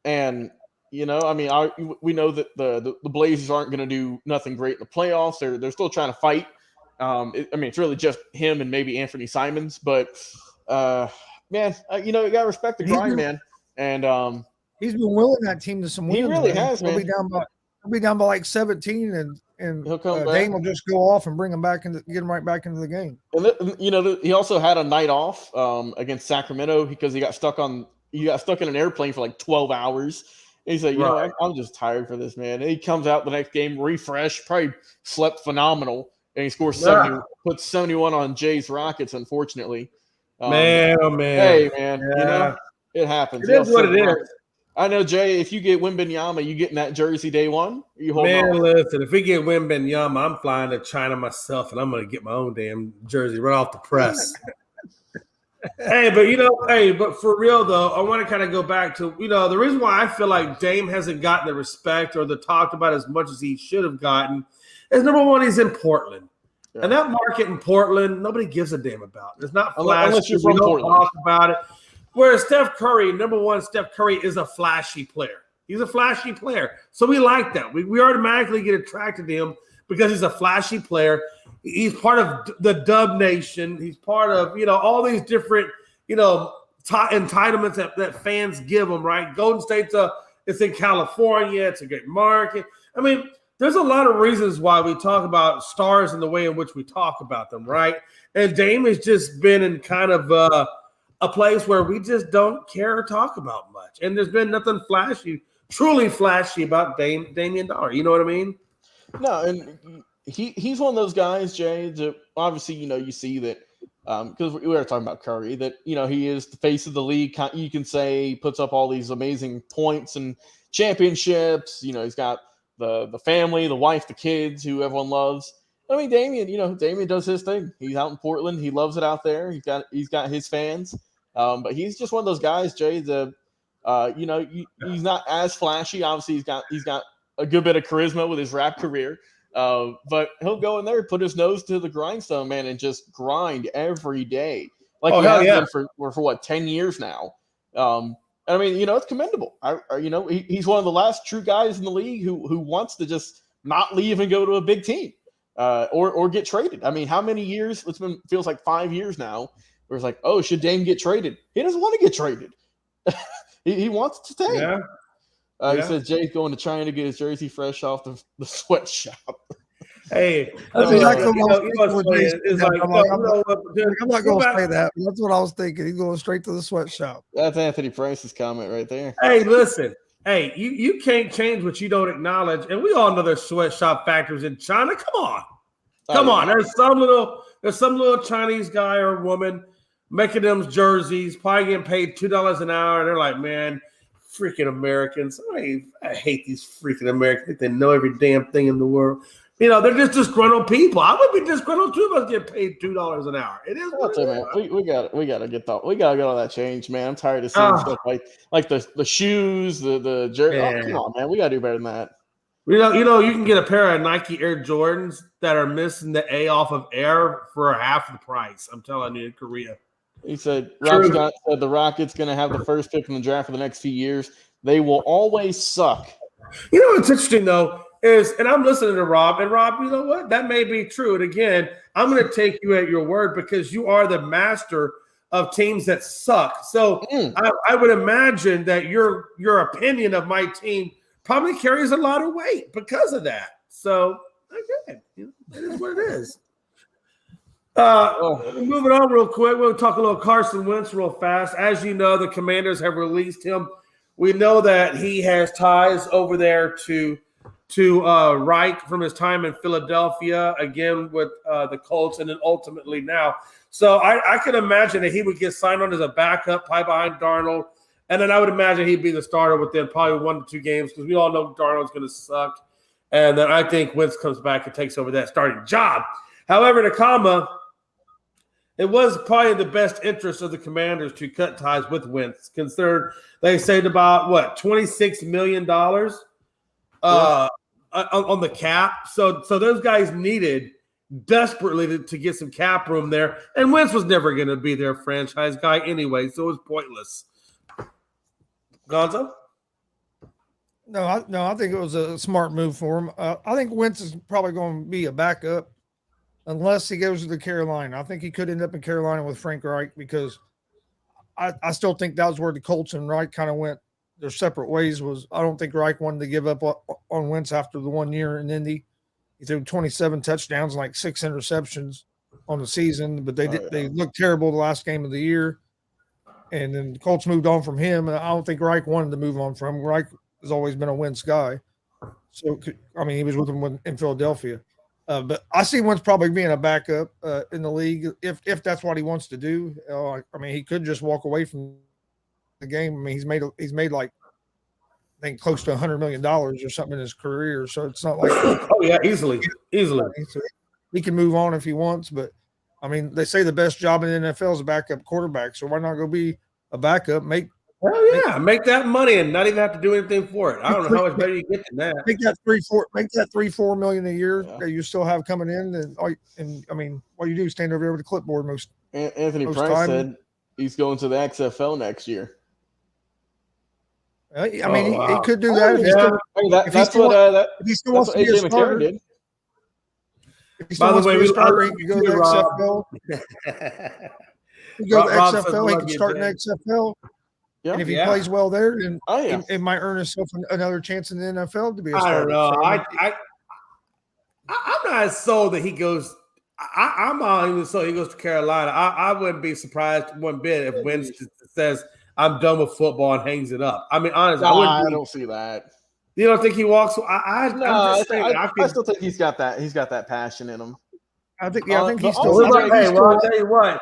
And, we know that the Blazers aren't going to do nothing great in the playoffs. They're still trying to fight. It's really just him and maybe Anthony Simons. But, you got to respect the grind, man. And he's been willing that team to some wins. He really has, man. He'll be down by like 17, and Dame will just go off and bring him back and get him right back into the game. And he also had a night off against Sacramento because he got stuck in an airplane for like 12 hours. And he's like, I'm just tired for this, man. And he comes out the next game, refreshed, probably slept phenomenal, and he scores 70, puts 71 on Jay's Rockets. Unfortunately, man. Hey, man, it happens. It is what it is. I know, Jay, if you get Wembanyama, you getting that jersey day one? Listen, if we get Wembanyama, I'm flying to China myself, and I'm going to get my own damn jersey right off the press. But for real, though, I want to kind of go back to, the reason why I feel like Dame hasn't gotten the respect or the talked about as much as he should have gotten is, number one, he's in Portland. Yeah. And that market in Portland, nobody gives a damn about. It's not flashy. Unless you're from Portland. Talk about it. Whereas Steph Curry is a flashy player. He's a flashy player. So we like that. We automatically get attracted to him because he's a flashy player. He's part of the Dub Nation. He's part of, all these different, entitlements that fans give him, right? Golden State's it's in California. It's a great market. I mean, there's a lot of reasons why we talk about stars and the way in which we talk about them, right? And Dame has just been in kind of a place where we just don't care or talk about much. And there's been nothing truly flashy about Damian Dollar. You know what I mean? No, and he's one of those guys, Jay, that obviously, you see that because we were talking about Curry, that, he is the face of the league. You can say he puts up all these amazing points and championships. He's got the family, the wife, the kids who everyone loves. I mean, Damian does his thing. He's out in Portland. He loves it out there. He's got his fans. But he's just one of those guys, Jay. He's not as flashy. Obviously, he's got a good bit of charisma with his rap career. But he'll go in there, put his nose to the grindstone, man, and just grind every day, like he has been for what, 10 years now. I mean, it's commendable. He's one of the last true guys in the league who wants to just not leave and go to a big team, or get traded. I mean, how many years? Feels like 5 years now. Where it's like, oh, should Dame get traded? He doesn't want to get traded. he wants to stay. Yeah. He says Jay's going to China to get his jersey fresh off the sweatshop. Hey, I'm not going to say that. That's what I was thinking. He's going straight to the sweatshop. That's Anthony Price's comment right there. Hey, listen. Hey, you can't change what you don't acknowledge, and we all know there's sweatshop factories in China. Come on. There's some little Chinese guy or woman making them jerseys, probably getting paid $2 an hour, and they're like, man, freaking Americans. I hate these freaking Americans. They know every damn thing in the world. They're just disgruntled people. I would be disgruntled too if I was getting paid $2 an hour. It is what it is. Man. We gotta get all that change, man. I'm tired of seeing stuff like the shoes, the jersey. Yeah. Oh, come on, man. We gotta do better than that. You can get a pair of Nike Air Jordans that are missing the A off of Air for half the price. I'm telling you, in Korea. He said, Rob Scott said the Rockets going to have the first pick in the draft for the next few years. They will always suck. What's interesting, though, is, and I'm listening to Rob, and Rob, you know what? That may be true. And again, I'm going to take you at your word because you are the master of teams that suck. So I would imagine that your opinion of my team probably carries a lot of weight because of that. So, okay, it is what it is. Moving on real quick, we'll talk a little Carson Wentz real fast. As you know, the Commanders have released him. We know that he has ties over there to Reich from his time in Philadelphia, again with the Colts, and then ultimately now. So I can imagine that he would get signed on as a backup, probably behind Darnold, and then I would imagine he'd be the starter within probably 1 to 2 games because we all know Darnold's going to suck. And then I think Wentz comes back and takes over that starting job. However, Nakama, it was probably in the best interest of the Commanders to cut ties with Wentz, considered they saved about, $26 million on the cap. So those guys needed desperately to get some cap room there. And Wentz was never going to be their franchise guy anyway, so it was pointless. Gonzo? No, I think it was a smart move for him. I think Wentz is probably going to be a backup unless he goes to Carolina. I think he could end up in Carolina with Frank Reich because I still think that was where the Colts and Reich kind of went their separate ways. I don't think Reich wanted to give up on Wentz after the 1 year in Indy. He threw 27 touchdowns and 6 interceptions on the season, but they looked terrible the last game of the year. And then the Colts moved on from him, and I don't think Reich wanted to move on from him. Reich has always been a Wentz guy. So, he was with him in Philadelphia. But I see Wentz probably being a backup in the league if that's what he wants to do. He could just walk away from the game. He's made I think close to $100 million or something in his career. So it's not like easily. So he can move on if he wants. But they say the best job in the NFL is a backup quarterback. So why not go be a backup? Make that money and not even have to do anything for it. I don't know how much better you get than that. Make that $3-4 million a year that you still have coming in, and all you do is stand over there with a clipboard most. Anthony Price said he's going to the XFL next year. He could do that. If he still wants to be a starter. By the way, we starter. You go to the XFL. You go to the XFL. He can start in the XFL. Yeah, and if he plays well there, then it might earn himself another chance in the NFL to be a starter. I don't know. I'm not as sold that he goes. I'm not even sold he goes to Carolina. I wouldn't be surprised one bit if Wentz says, I'm done with football and hangs it up. Honestly, I don't see that. You don't think he walks? I still think he's got that. He's got that passion in him. I think he's still. I'll tell you what.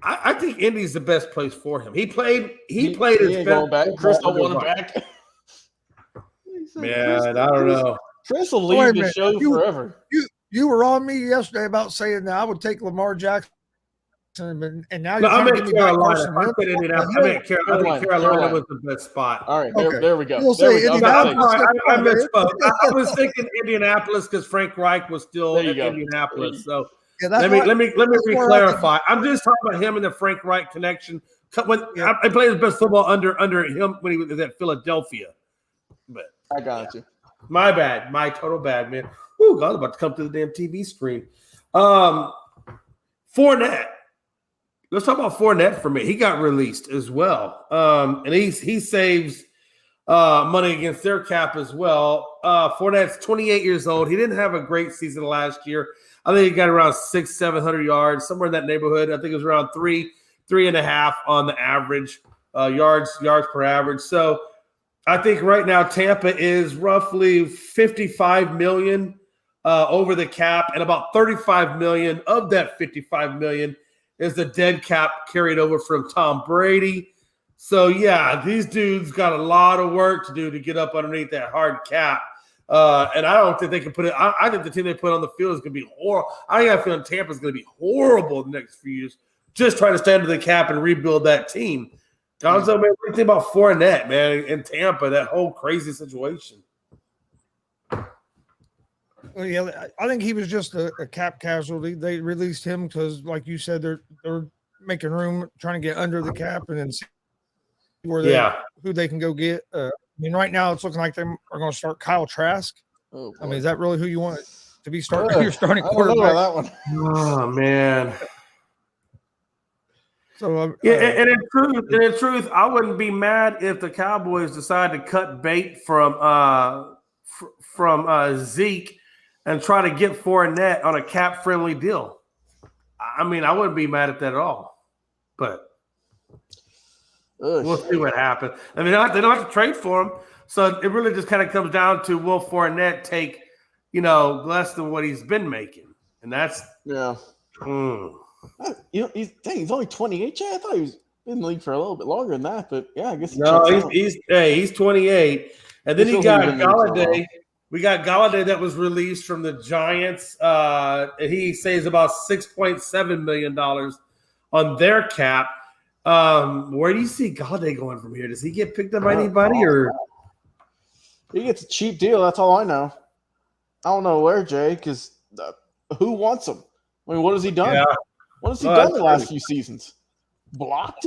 I think Indy's the best place for him. He played his best. Going back. Chris don't want him back. Man, I don't know. Chris will leave the show forever. You were on me yesterday about saying that I would take Lamar Jackson, and now you're I trying to give me Carolina. Carolina was the best spot. All right, there we go. I misspoke. I was thinking Indianapolis because Frank Reich was still in Indianapolis. So let me re-clarify. I'm just talking about him and the Frank Reich connection. I played his best football under him when he was at Philadelphia. But I got you. My bad. My total bad, man. Ooh, God, I was about to come to the damn TV screen. Fournette. Let's talk about Fournette for me. He got released as well. And he saves money against their cap as well. Fournette's 28 years old. He didn't have a great season last year. I think he got around 600-700 yards, somewhere in that neighborhood. I think it was around 3.5 on the average yards per average. So I think right now Tampa is roughly $55 million over the cap, and about $35 million of that $55 million is the dead cap carried over from Tom Brady. So yeah, these dudes got a lot of work to do to get up underneath that hard cap. And I don't think they can put it. I think the team they put on the field is going to be horrible. I got a feeling Tampa's going to be horrible the next few years, just trying to stay under the cap and rebuild that team. Gonzo, man, what do you think about Fournette, man, in Tampa, that whole crazy situation? Well, yeah, I think he was just a cap casualty. They released him because, like you said, they're making room, trying to get under the cap, and then see who they can go get. I mean, right now it's looking like they are going to start Kyle Trask. Oh, I mean, is that really who you want to be starting? Your starting quarterback. I don't know about that one. Oh man. So and in truth, I wouldn't be mad if the Cowboys decide to cut bait from Zeke and try to get Fournette on a cap-friendly deal. I mean, I wouldn't be mad at that at all. But we'll see what happens. I mean, they don't have to trade for him. So it really just kind of comes down to, will Fournette take, less than what he's been making? And that's he's only 28. Jay? I thought he was in the league for a little bit longer than that, but yeah, I guess he's 28. And then he got Galladay. We got Galladay that was released from the Giants. He saves about $6.7 million on their cap. Where do you see Galladay going from here? Does he get picked up by anybody, or he gets a cheap deal? That's all I know. I don't know where, Jay, because who wants him? I mean, what has he done? Yeah. What has he done the last few seasons? Blocked?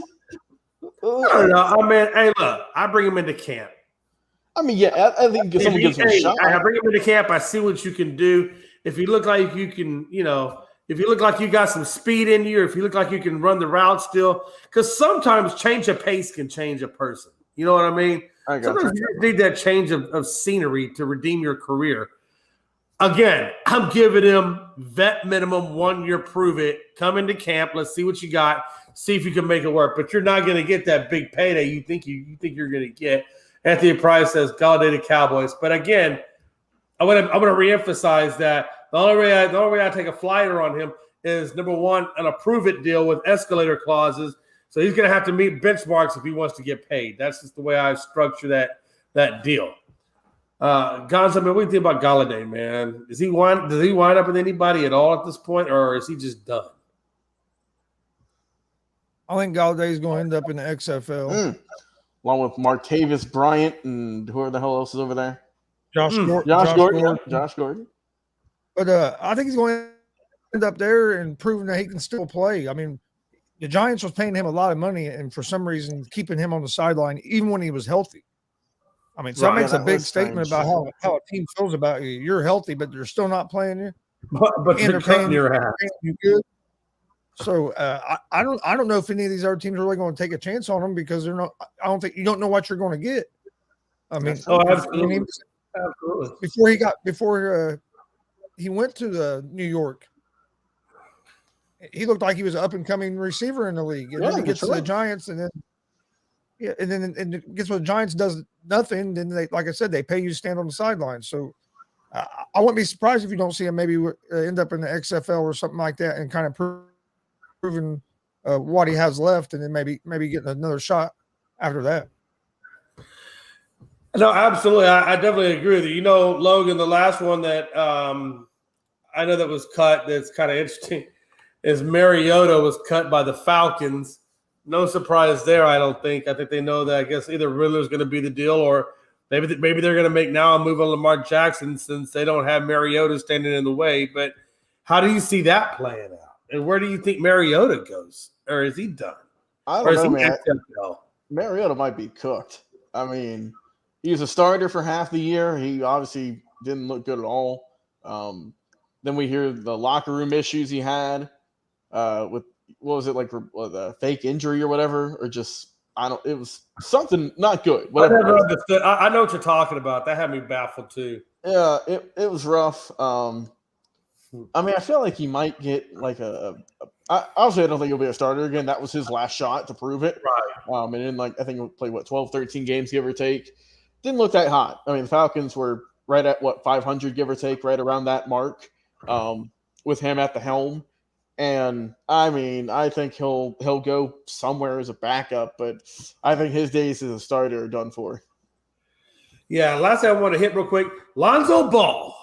I don't know. I mean, hey, look, I bring him into camp. I mean, yeah, I think someone gives him a shot. I bring him into camp. I see what you can do. If you look like you can, if you look like you got some speed in you, or if you look like you can run the route still, because sometimes change of pace can change a person. You know what I mean? Sometimes you need that change of scenery to redeem your career. Again, I'm giving him vet minimum 1 year, prove it. Come into camp. Let's see what you got. See if you can make it work. But you're not going to get that big payday you think you're going to get. Anthony Price says Galladay to Cowboys. But again, I want to reemphasize that the only way I take a flyer on him is, number one, an approve it deal with escalator clauses. So he's going to have to meet benchmarks if he wants to get paid. That's just the way I structure that deal. Gonzo, man, what do you think about Galladay, man? Does he wind up with anybody at all at this point, or is he just done? I think Galladay is going to end up in the XFL. Along with Martavis Bryant and whoever the hell else is over there. Josh Gordon. But I think he's going to end up there and proving that he can still play. I mean, the Giants was paying him a lot of money, and for some reason keeping him on the sideline even when he was healthy. I mean, so that makes a big statement about how a team feels about you. You're healthy, but they're still not playing you. But they're cutting your ass. You good. So I don't know if any of these other teams are really going to take a chance on him, because they're not. I don't think you don't know what you're going to get. I mean, absolutely. Before he went to New York, he looked like he was an up and coming receiver in the league, and then he gets to the Giants, and then gets what the Giants does nothing. Then they, like I said, they pay you to stand on the sidelines. So I wouldn't be surprised if you don't see him maybe end up in the XFL or something like that, and kind of proving what he has left, and then maybe getting another shot after that. No, absolutely. I definitely agree with you. You know, Logan, the last one that I know that was cut that's kind of interesting is Mariota was cut by the Falcons. No surprise there, I don't think. I think they know that I guess either Riddler's going to be the deal or maybe they're going to make now a move on Lamar Jackson since they don't have Mariota standing in the way. But how do you see that playing out? And where do you think Mariota goes? Or is he done? I don't know, man. Mariota might be cooked. I mean, he was a starter for half the year. He obviously didn't look good at all. Then we hear the locker room issues he had with what was it like a fake injury or whatever, or just it was something not good. Whatever. I know what you're talking about. That had me baffled too. Yeah, it was rough. I mean, I feel like he might get like obviously I don't think he'll be a starter again. That was his last shot to prove it. Right. And then I think he'll play 12, 13 games, give or take. Didn't look that hot. I mean, the Falcons were right at 500, give or take, right around that mark, with him at the helm. And I mean, I think he'll go somewhere as a backup, but I think his days as a starter are done for. Yeah, last thing I want to hit real quick, Lonzo Ball.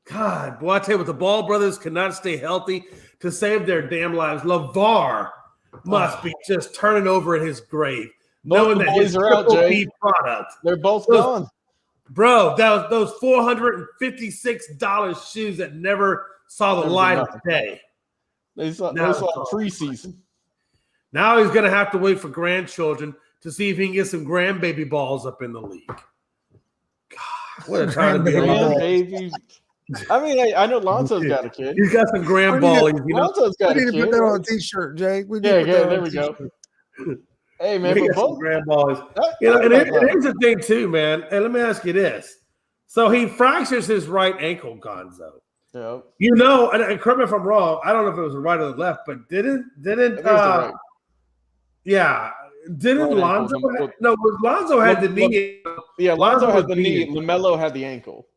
God, boy, I tell you what, the Ball brothers cannot stay healthy to save their damn lives. LeVar must be just turning over in his grave, knowing that his Triple B product. They're both gone. Bro, those $456 shoes that never saw the light of day. They saw preseason. Now he's going to have to wait for grandchildren to see if he can get some grandbaby balls up in the league. God, what a time to be grandbaby. I mean, I know Lonzo's got a kid. He's got some grand balling. Lonzo's got a kid. We need to put that on a T-shirt, Jay. There we go. Hey, man, but both grand balls. And here's the thing, too, man. And let me ask you this. So he fractures his right ankle, Gonzo. Yep. You know, and correct me if I'm wrong. I don't know if it was the right or the left, but didn't right. Yeah. Didn't Lonzo Lonzo had the knee. Yeah, Lonzo had the knee. LaMelo had the ankle.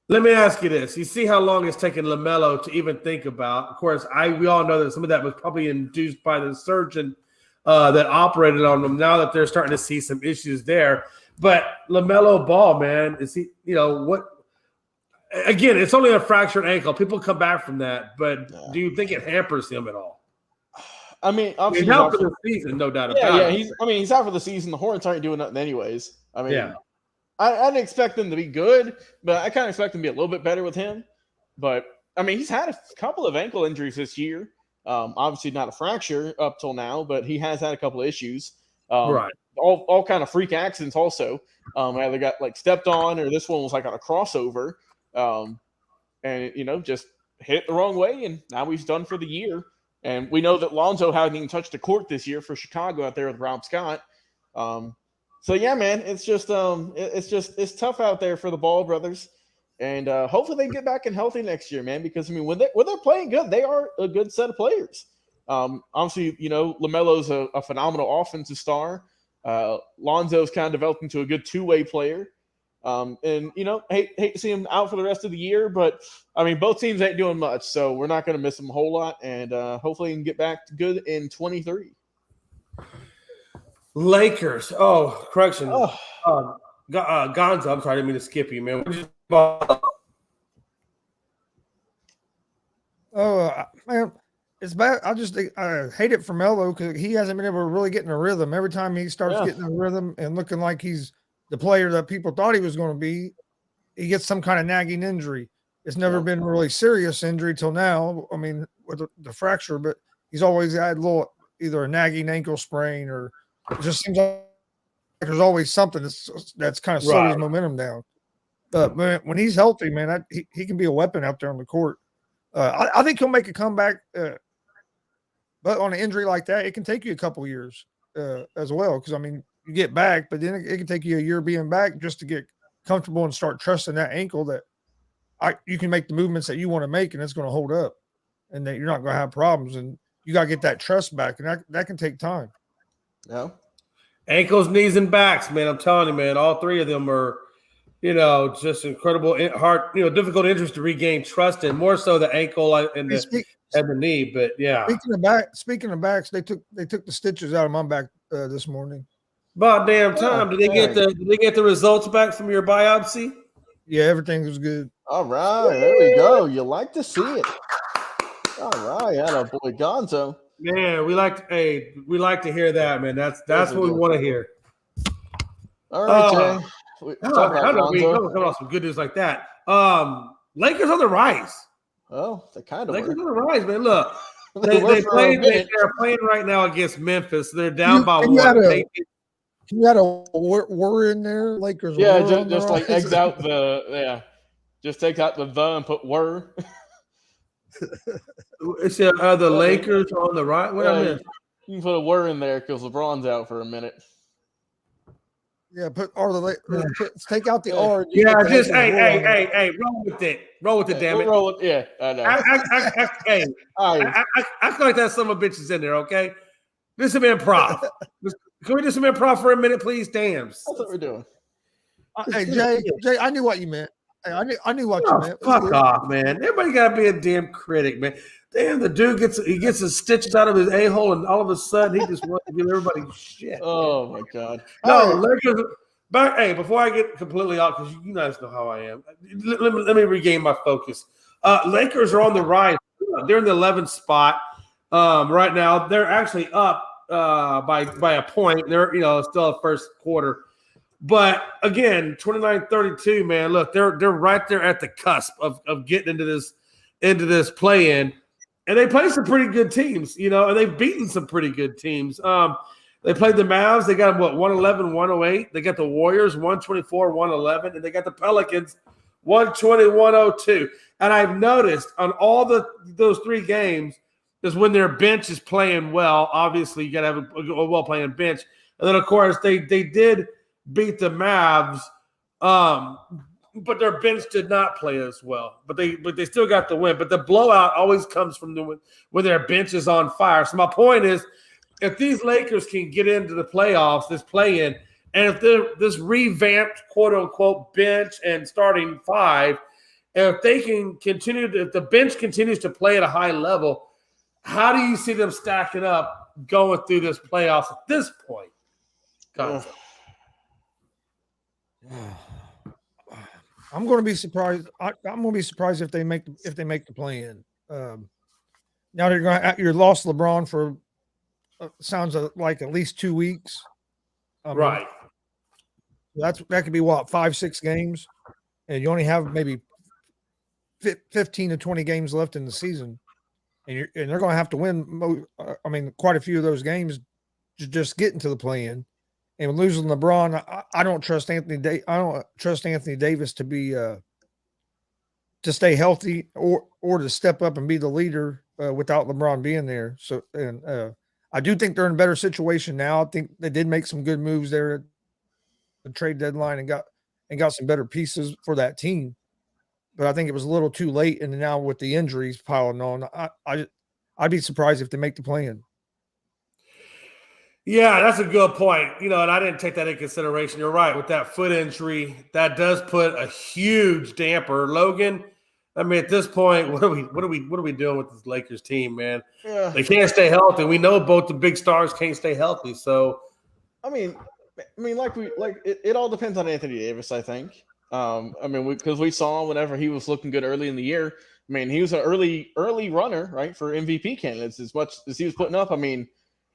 Let me ask you this. You see how long it's taken LaMelo to even think about. Of course, we all know that some of that was probably induced by the surgeon that operated on him. Now that they're starting to see some issues there. But LaMelo Ball, man, is he, what? Again, it's only a fractured ankle. People come back from that. But do you think it hampers him at all? I mean, obviously he's out for the season, no doubt about it. He's out for the season. The Hornets aren't doing nothing anyways. I mean, yeah. I didn't expect them to be good, but I kind of expect them to be a little bit better with him. But, I mean, he's had a couple of ankle injuries this year. Obviously not a fracture up till now, but he has had a couple of issues. Right. All kind of freak accidents also. Either got, stepped on or this one was, on a crossover. And, just hit the wrong way, and now he's done for the year. And we know that Lonzo hadn't even touched the court this year for Chicago out there with Rob Scott. So yeah, man, it's just it's tough out there for the Ball brothers, and hopefully they can get back and healthy next year, man. Because I mean, when they're playing good, they are a good set of players. Obviously, LaMelo's a phenomenal offensive star. Lonzo's kind of developed into a good two-way player, and hate to see him out for the rest of the year, but I mean, both teams ain't doing much, so we're not going to miss them a whole lot, and hopefully, he can get back to good in 23. Lakers. Oh, correction. Gonzo. I'm sorry, I didn't mean to skip you, man. Man, it's bad. I hate it for Melo because he hasn't been able to really get in a rhythm. Every time he starts getting a rhythm and looking like he's the player that people thought he was going to be, he gets some kind of nagging injury. It's never been a really serious injury till now. I mean, with the fracture, but he's always had either a nagging ankle sprain or it just seems like there's always something that's kind of slowed his momentum down. But when he's healthy, man, he can be a weapon out there on the court. I think he'll make a comeback. But on an injury like that, it can take you a couple years as well. Because, I mean, you get back, but then it can take you a year being back just to get comfortable and start trusting that ankle that you can make the movements that you want to make and it's going to hold up and that you're not going to have problems. And you got to get that trust back. And that can take time. Yeah. Ankles, knees, and backs, man. I'm telling you, man, all three of them are just incredible, hard, difficult injuries to regain trust in. More so the ankle and the knee. But yeah. Speaking of backs, they took the stitches out of my back this morning. About damn time. Did they get the results back from your biopsy? Yeah, everything was good. All right, there we go. You like to see it. All right, boy Gonzo. Man, we like to hear that, man. That's what we want to hear. All right, Jay. How do we come off some good news like that? Lakers on the rise. Oh, they kind of Lakers on the rise, man. Look, they're playing right now against Memphis. They're down by one. You had a were in there, Lakers. Yeah, just like eggs out just take out the and put were. It said the Lakers on the right. What I mean? You can put a were in there because LeBron's out for a minute. Yeah, take out the R. Yeah, just hey, roll with it, damn it. Roll with I know. I feel like that some of bitches in there. Okay, this is improv. Can we do some improv for a minute, please? Damn. That's what we're doing. Hey, Jay, I knew what you meant. I knew what you meant. Fuck off, man. Everybody gotta be a damn critic, man. Damn, the dude gets his stitches out of his a-hole, and all of a sudden he just wants to give everybody shit. Oh my god. No, Lakers. But hey, before I get completely off, because you guys know how I am, let me regain my focus. Lakers are on the rise. They're in the 11th spot right now. They're actually up by a point. They're still a first quarter. But again, 29-32, man. Look, they're right there at the cusp of getting into this play-in, and they play some pretty good teams, and they've beaten some pretty good teams. They played the Mavs. They got them 111-108. They got the Warriors 124-111, and they got the Pelicans 120-102. And I've noticed on all those three games is when their bench is playing well. Obviously, you got to have a well-playing bench, and then of course they did beat the Mavs, but their bench did not play as well. But they still got the win. But the blowout always comes from when their bench is on fire. So my point is, if these Lakers can get into the playoffs, this play-in, and if they're this revamped quote-unquote bench and starting five, and if they can continue, if the bench continues to play at a high level, how do you see them stacking up going through this playoffs at this point? I'm going to be surprised. I'm going to be surprised if they make the play-in. Now you're lost LeBron for sounds like at least 2 weeks. Right. That could be 5-6 games, and you only have maybe 15 to 20 games left in the season, and they're going to have to win. Quite a few of those games to just get into the play-in. And losing LeBron, I don't trust Anthony Davis to be to stay healthy or to step up and be the leader without LeBron being there. So, and I do think they're in a better situation now. I think they did make some good moves there at the trade deadline and got some better pieces for that team. But I think it was a little too late. And now with the injuries piling on, I'd be surprised if they make the play-in. Yeah, that's a good point. And I didn't take that into consideration. You're right. With that foot injury, that does put a huge damper. Logan, at this point, what are we doing with this Lakers team, man? Yeah. They can't stay healthy. We know both the big stars can't stay healthy. So, it all depends on Anthony Davis, I think. Because we saw whenever he was looking good early in the year. He was an early runner, right, for MVP candidates as much as he was putting up.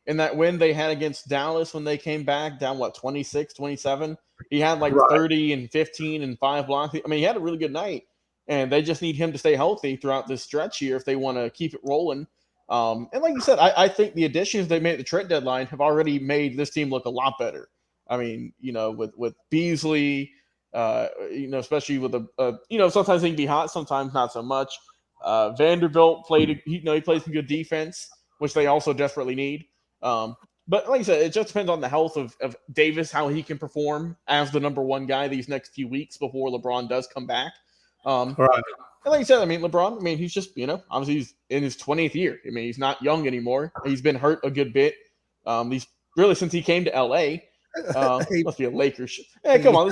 In that win they had against Dallas when they came back down, 26, 27, he had 30 and 15 and 5 blocks. He had a really good night, and they just need him to stay healthy throughout this stretch here if they want to keep it rolling. And like you said, I think the additions they made at the trade deadline have already made this team look a lot better. With Beasley, especially with sometimes he can be hot, sometimes not so much. Vanderbilt he plays some good defense, which they also desperately need. But like I said, it just depends on the health of Davis, how he can perform as the number one guy these next few weeks before LeBron does come back. Right. And like I said, LeBron, he's just, obviously he's in his 20th year. He's not young anymore. He's been hurt a good bit. He's really since he came to LA. Must be a Lakers. Hey, come on,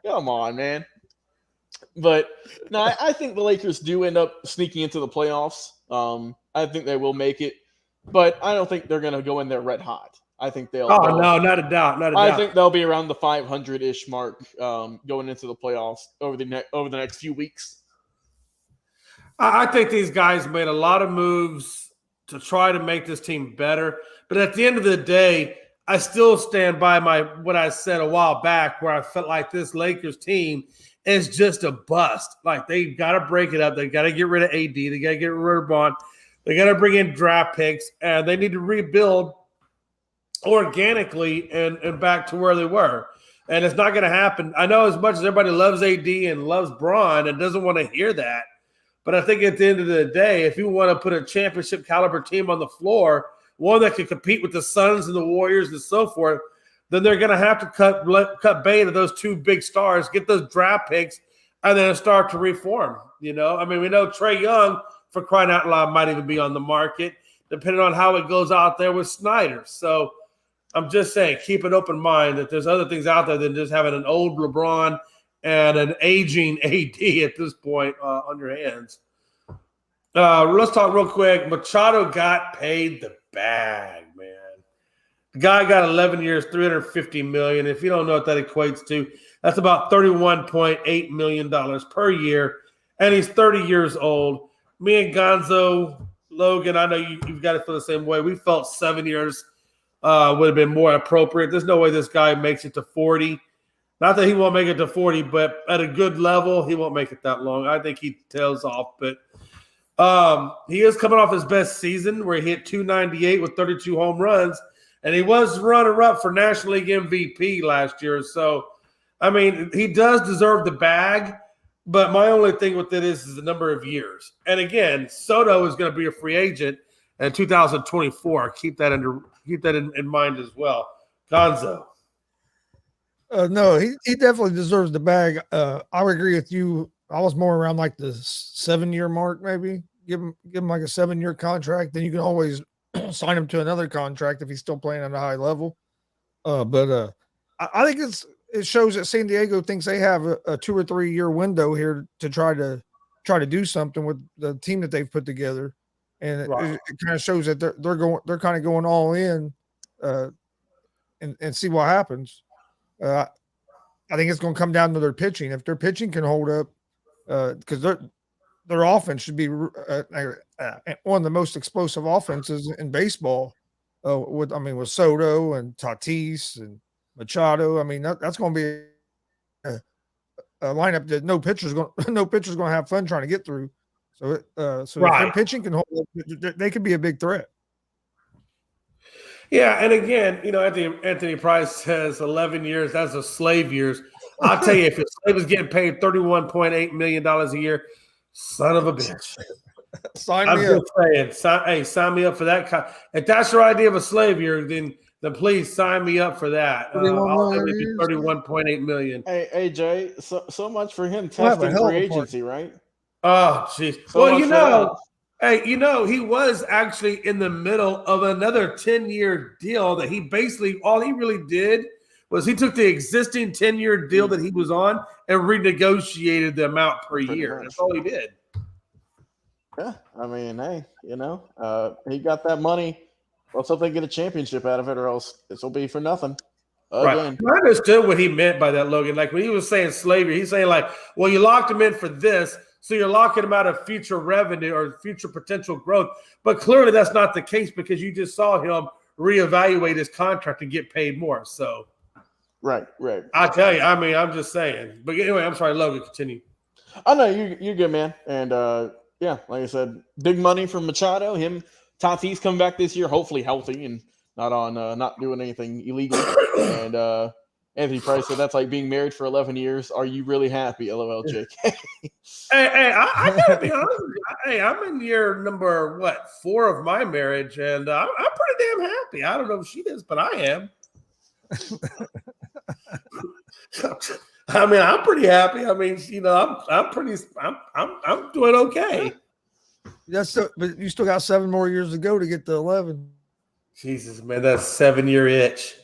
come on, man. But no, I think the Lakers do end up sneaking into the playoffs. I think they will make it, but I don't think they're going to go in there red hot. I think they'll. Oh no, not a doubt, not a I doubt. think they'll be around the 500-ish mark going into the playoffs over the next few weeks. I think these guys made a lot of moves to try to make this team better, but at the end of the day, I still stand by what I said a while back, where I felt like this Lakers team is just a bust. Like, they've got to break it up. They've got to get rid of AD. They got to get rid of Bond. They got to bring in draft picks, and they need to rebuild organically and back to where they were. And it's not going to happen. I know as much as everybody loves AD and loves Braun and doesn't want to hear that, but I think at the end of the day, if you want to put a championship caliber team on the floor, one that can compete with the Suns and the Warriors and so forth, then they're going to have to cut bait of those two big stars, get those draft picks, and then start to reform. You know, I mean, we know Trae Young, for crying out loud, might even be on the market, depending on how it goes out there with Snyder. So I'm just saying, keep an open mind that there's other things out there than just having an old LeBron and an aging AD at this point on your hands. Let's talk real quick. Machado got paid the bag, man. The guy got 11 years, $350 million. If you don't know what that equates to, that's about $31.8 million per year, and he's 30 years old. Me and Gonzo, Logan, I know you've got to feel the same way. We felt 7 years would have been more appropriate. There's no way this guy makes it to 40. Not that he won't make it to 40, but at a good level, he won't make it that long. I think he tails off, but he is coming off his best season where he hit 298 with 32 home runs, and he was runner-up for National League MVP last year. So, I mean, he does deserve the bag, but my only thing with it is the number of years. And again, Soto is going to be a free agent in 2024. Keep that in mind as well. Gonzo. No, he definitely deserves the bag. I would agree with you. I was more around like the 7-year mark, maybe. Give him like a 7-year contract. Then you can always sign him to another contract if he's still playing at a high level. But I think it shows that San Diego thinks they have a 2 or 3 year window here to try to do something with the team that they've put together, and it kind of shows that they're kind of going all in, and see what happens. I think it's going to come down to their pitching. If their pitching can hold up, because their offense should be one of the most explosive offenses in baseball. With Soto and Tatis and Machado. I mean, that's going to be a lineup that no pitcher's going to have fun trying to get through. So if their pitching can hold up, they could be a big threat. Yeah, and again, Anthony Price says 11 years. That's a slave years. I'll tell you, if a slave is getting paid $31.8 million a year, son of a bitch. Sign me up. Sign me up for that. If that's your idea of a slave year, then please sign me up for that. I'll give you $31.8 million. Hey, Jay, so much for him testing free agency, right? Oh, jeez. Well, he was actually in the middle of another 10-year deal that he basically, all he really did was he took the existing 10-year deal that he was on and renegotiated the amount per year. That's all he did. Yeah, I mean, hey, he got that money. Let's hope they get a championship out of it, or else this will be for nothing. Again. Right. I understood what he meant by that, Logan. Like when he was saying slavery, he's saying like, well, you locked him in for this, so you're locking him out of future revenue or future potential growth. But clearly that's not the case because you just saw him reevaluate his contract and get paid more. So, right. I tell you, I mean, I'm just saying. But anyway, I'm sorry, Logan, continue. Oh no, you're good, man. And yeah, like I said, big money from Machado. Tatis come back this year, hopefully healthy and not doing anything illegal. And Anthony Price said that's like being married for 11 years. Are you really happy? LOL, JK. Hey, I gotta be honest with you. Hey, I'm in year number 4 of my marriage, and I'm pretty damn happy. I don't know if she is, but I am. I mean, I'm pretty happy. I mean, I'm doing okay. But you still got 7 more years to go to get to 11. Jesus, man, that's 7-year itch.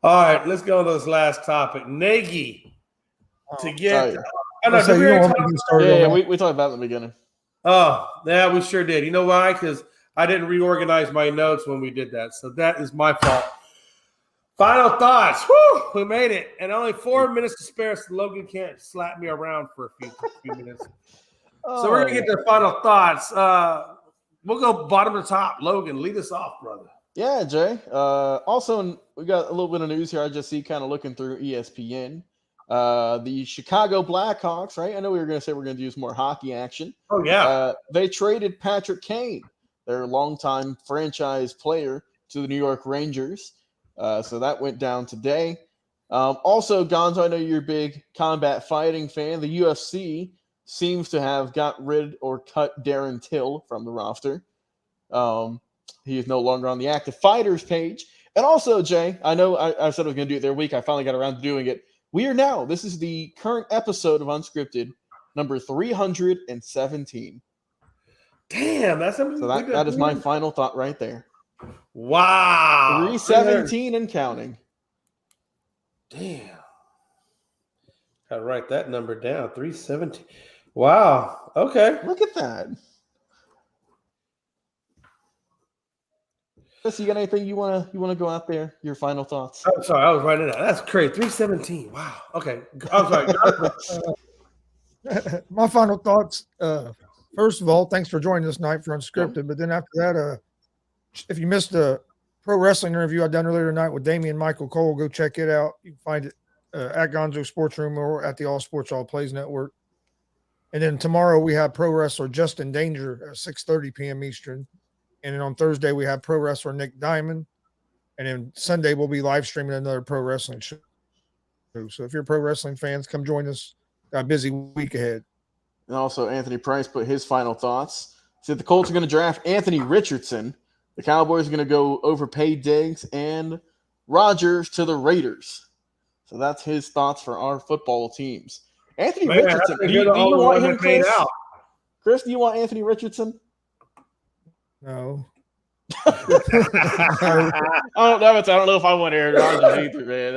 All right, let's go to this last topic. Nagy to get. You don't want to get started. Yeah, we talked about it in the beginning. Oh, yeah, we sure did. You know why? Because I didn't reorganize my notes when we did that. So that is my fault. Final thoughts. Woo! We made it. And only 4 minutes to spare, so Logan can't slap me around for a few minutes. So we're going to get to final thoughts. We'll go bottom to top. Logan, lead us off, brother. Yeah, Jay. Also, we got a little bit of news here. I just see kind of looking through ESPN. The Chicago Blackhawks, right? I know we were going to say we're going to use more hockey action. Oh, yeah. They traded Patrick Kane, their longtime franchise player, to the New York Rangers. So that went down today. Also, Gonzo, I know you're a big combat fighting fan. The UFC seems to have got rid or cut Darren Till from the roster. He is no longer on the active fighters page. And also, Jay, I know I said I was going to do it their week. I finally got around to doing it. This is the current episode of Unscripted, number 317. Damn, that's something. So that is my final thought right there. Wow. 317 and counting. Damn. Gotta write that number down. 317. Wow. Okay. Look at that. Chris, you got anything you wanna go out there? Your final thoughts? I'm sorry, I was writing it down. That's crazy. 317. Wow. Okay. I'm sorry. My final thoughts. First of all, thanks for joining us tonight for Unscripted. But then after that, if you missed the pro wrestling interview I done earlier tonight with Damian Michael Cole, go check it out. You can find it at Gonzo Sports Room or at the All Sports All Plays Network. And then tomorrow we have pro wrestler Justin Danger at 6:30 p.m. Eastern. And then on Thursday we have pro wrestler Nick Diamond. And then Sunday we'll be live streaming another pro wrestling show. So if you're pro wrestling fans, come join us. Got a busy week ahead. And also Anthony Price put his final thoughts. He said the Colts are going to draft Anthony Richardson. The Cowboys are going to go overpay Diggs and Rodgers to the Raiders. So that's his thoughts for our football teams. Anthony Richardson. Do you want him, Chris? Chris, do you want Anthony Richardson? No. I don't know if I want Aaron Rodgers either, man.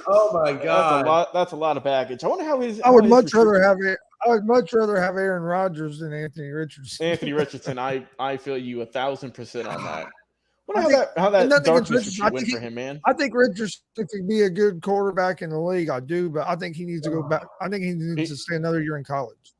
Oh my God, that's a lot of baggage. I wonder how he's. I would much rather have Aaron Rodgers than Anthony Richardson. Anthony Richardson, I feel you 1,000% on that. I wonder how that darkness went for him, man. I think Richardson could be a good quarterback in the league. I do, but I think he needs to go back. I think he needs to stay another year in college.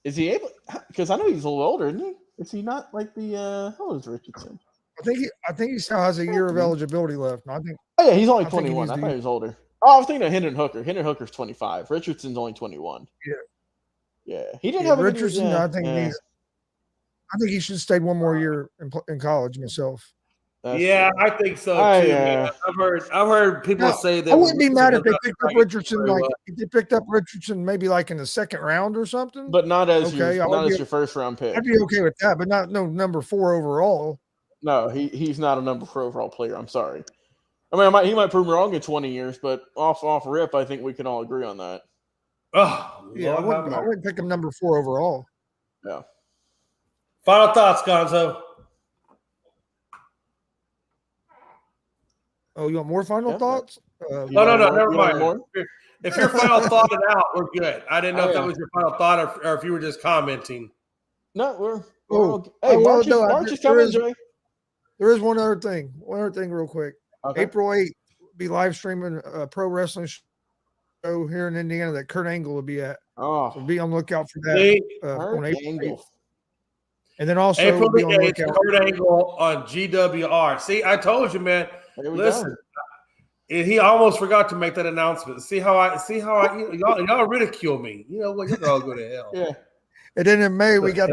Is he able? Because I know he's a little older, isn't he? Is he not like the? How old is Richardson? I think he still has a year of eligibility left. No, I think. Oh yeah, he's only 21. I thought he was older. Oh, I was thinking of Hendon Hooker. Hendon Hooker's 25. Richardson's only 21. Yeah. He didn't have Richardson. I think he should stay one more year in college myself. I think so too. Man. I've heard people say that. I wouldn't be mad if they picked up Richardson. If they picked up Richardson, maybe like in the second round or something. But not as your first round pick. I'd be okay with that, but no number 4 overall. No, he's not a number 4 overall player. I'm sorry. I mean, he might prove me wrong in 20 years, but off rip, I think we can all agree on that. Oh, yeah, I wouldn't pick him number 4 overall. Yeah. Final thoughts, Gonzo. Oh, you want more final thoughts? No, never mind. If your final thought it out, we're good. I didn't know if that was your final thought or if you were just commenting. No, we're hey, March is coming, Joey. There is one other thing. Real quick. Okay. April 8th, be live streaming a pro wrestling show here in Indiana that Kurt Angle will be at. So be on the lookout for that on April 8th. And then also April be on the lookout Kurt Angle on GWR. See, I told you, man. Listen, he almost forgot to make that announcement. See how y'all ridicule me. You know what? You're all go to hell. Yeah. And then in May we have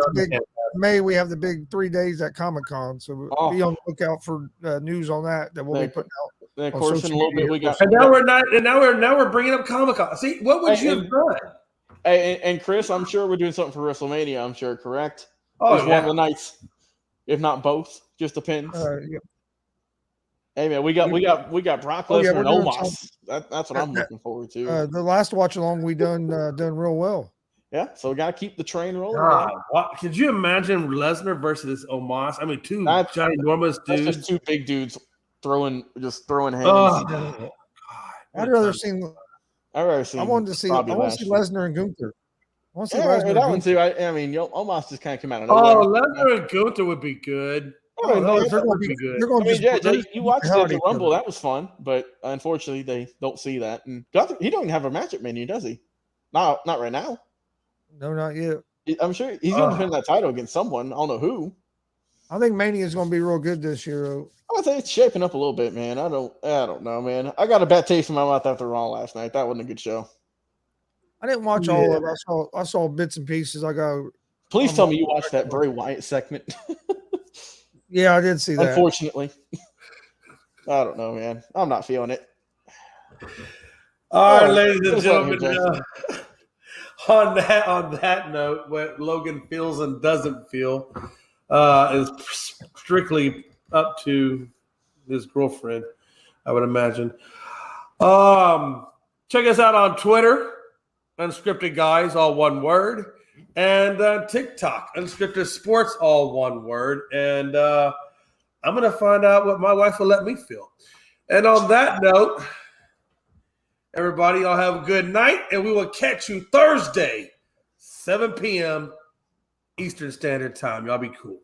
the big 3 days at Comic-Con. So be on the lookout for news on that we'll be putting out. Then of course in a little bit we got. And now we're bringing up Comic-Con. See, what would you have done? And Chris, I'm sure we're doing something for WrestleMania. I'm sure, correct? One of the nights, if not both, just depends. Hey man, we got Brock Lesnar and Omos. That's what I'm looking forward to. The last watch along we done real well. Yeah, so we got to keep the train rolling. Could you imagine Lesnar versus Omos? I mean, two ginormous dudes. That's just 2 big dudes throwing hands. I'd rather seen I've ever seen. I wanted to see. I Bobby want to see Lashley. Lesnar and Gunther. I want to see Yeah, Lesnar and that one Gunther. too. I mean, Omos just kind of came out of nowhere. Oh, Lesnar and Gunther would be good. I mean, Oh, They're that would going be good. They're going to yeah, just. Jay, you watched hell out the of each Rumble. other. That was fun, but unfortunately, they don't see that. And Gunther, he don't even have a matchup menu, does he? Not right now. No, not yet. I'm sure he's going to defend that title against someone. I don't know who. I think Mania is going to be real good this year. Though. I think it's shaping up a little bit, man. I don't know, man. I got a bad taste in my mouth after Raw last night. That wasn't a good show. I didn't watch all of it. I saw bits and pieces. I go. Please tell me you watched that Bray Wyatt segment. Yeah, I did see that. Unfortunately, I don't know, man. I'm not feeling it. All right, ladies and gentlemen. On that note, what Logan feels and doesn't feel is strictly up to his girlfriend, I would imagine. Check us out on Twitter, Unscripted Guys, all one word, and TikTok, Unscripted Sports, all one word. And I'm going to find out what my wife will let me feel. And on that note, everybody, y'all have a good night, and we will catch you Thursday, 7 p.m. Eastern Standard Time. Y'all be cool.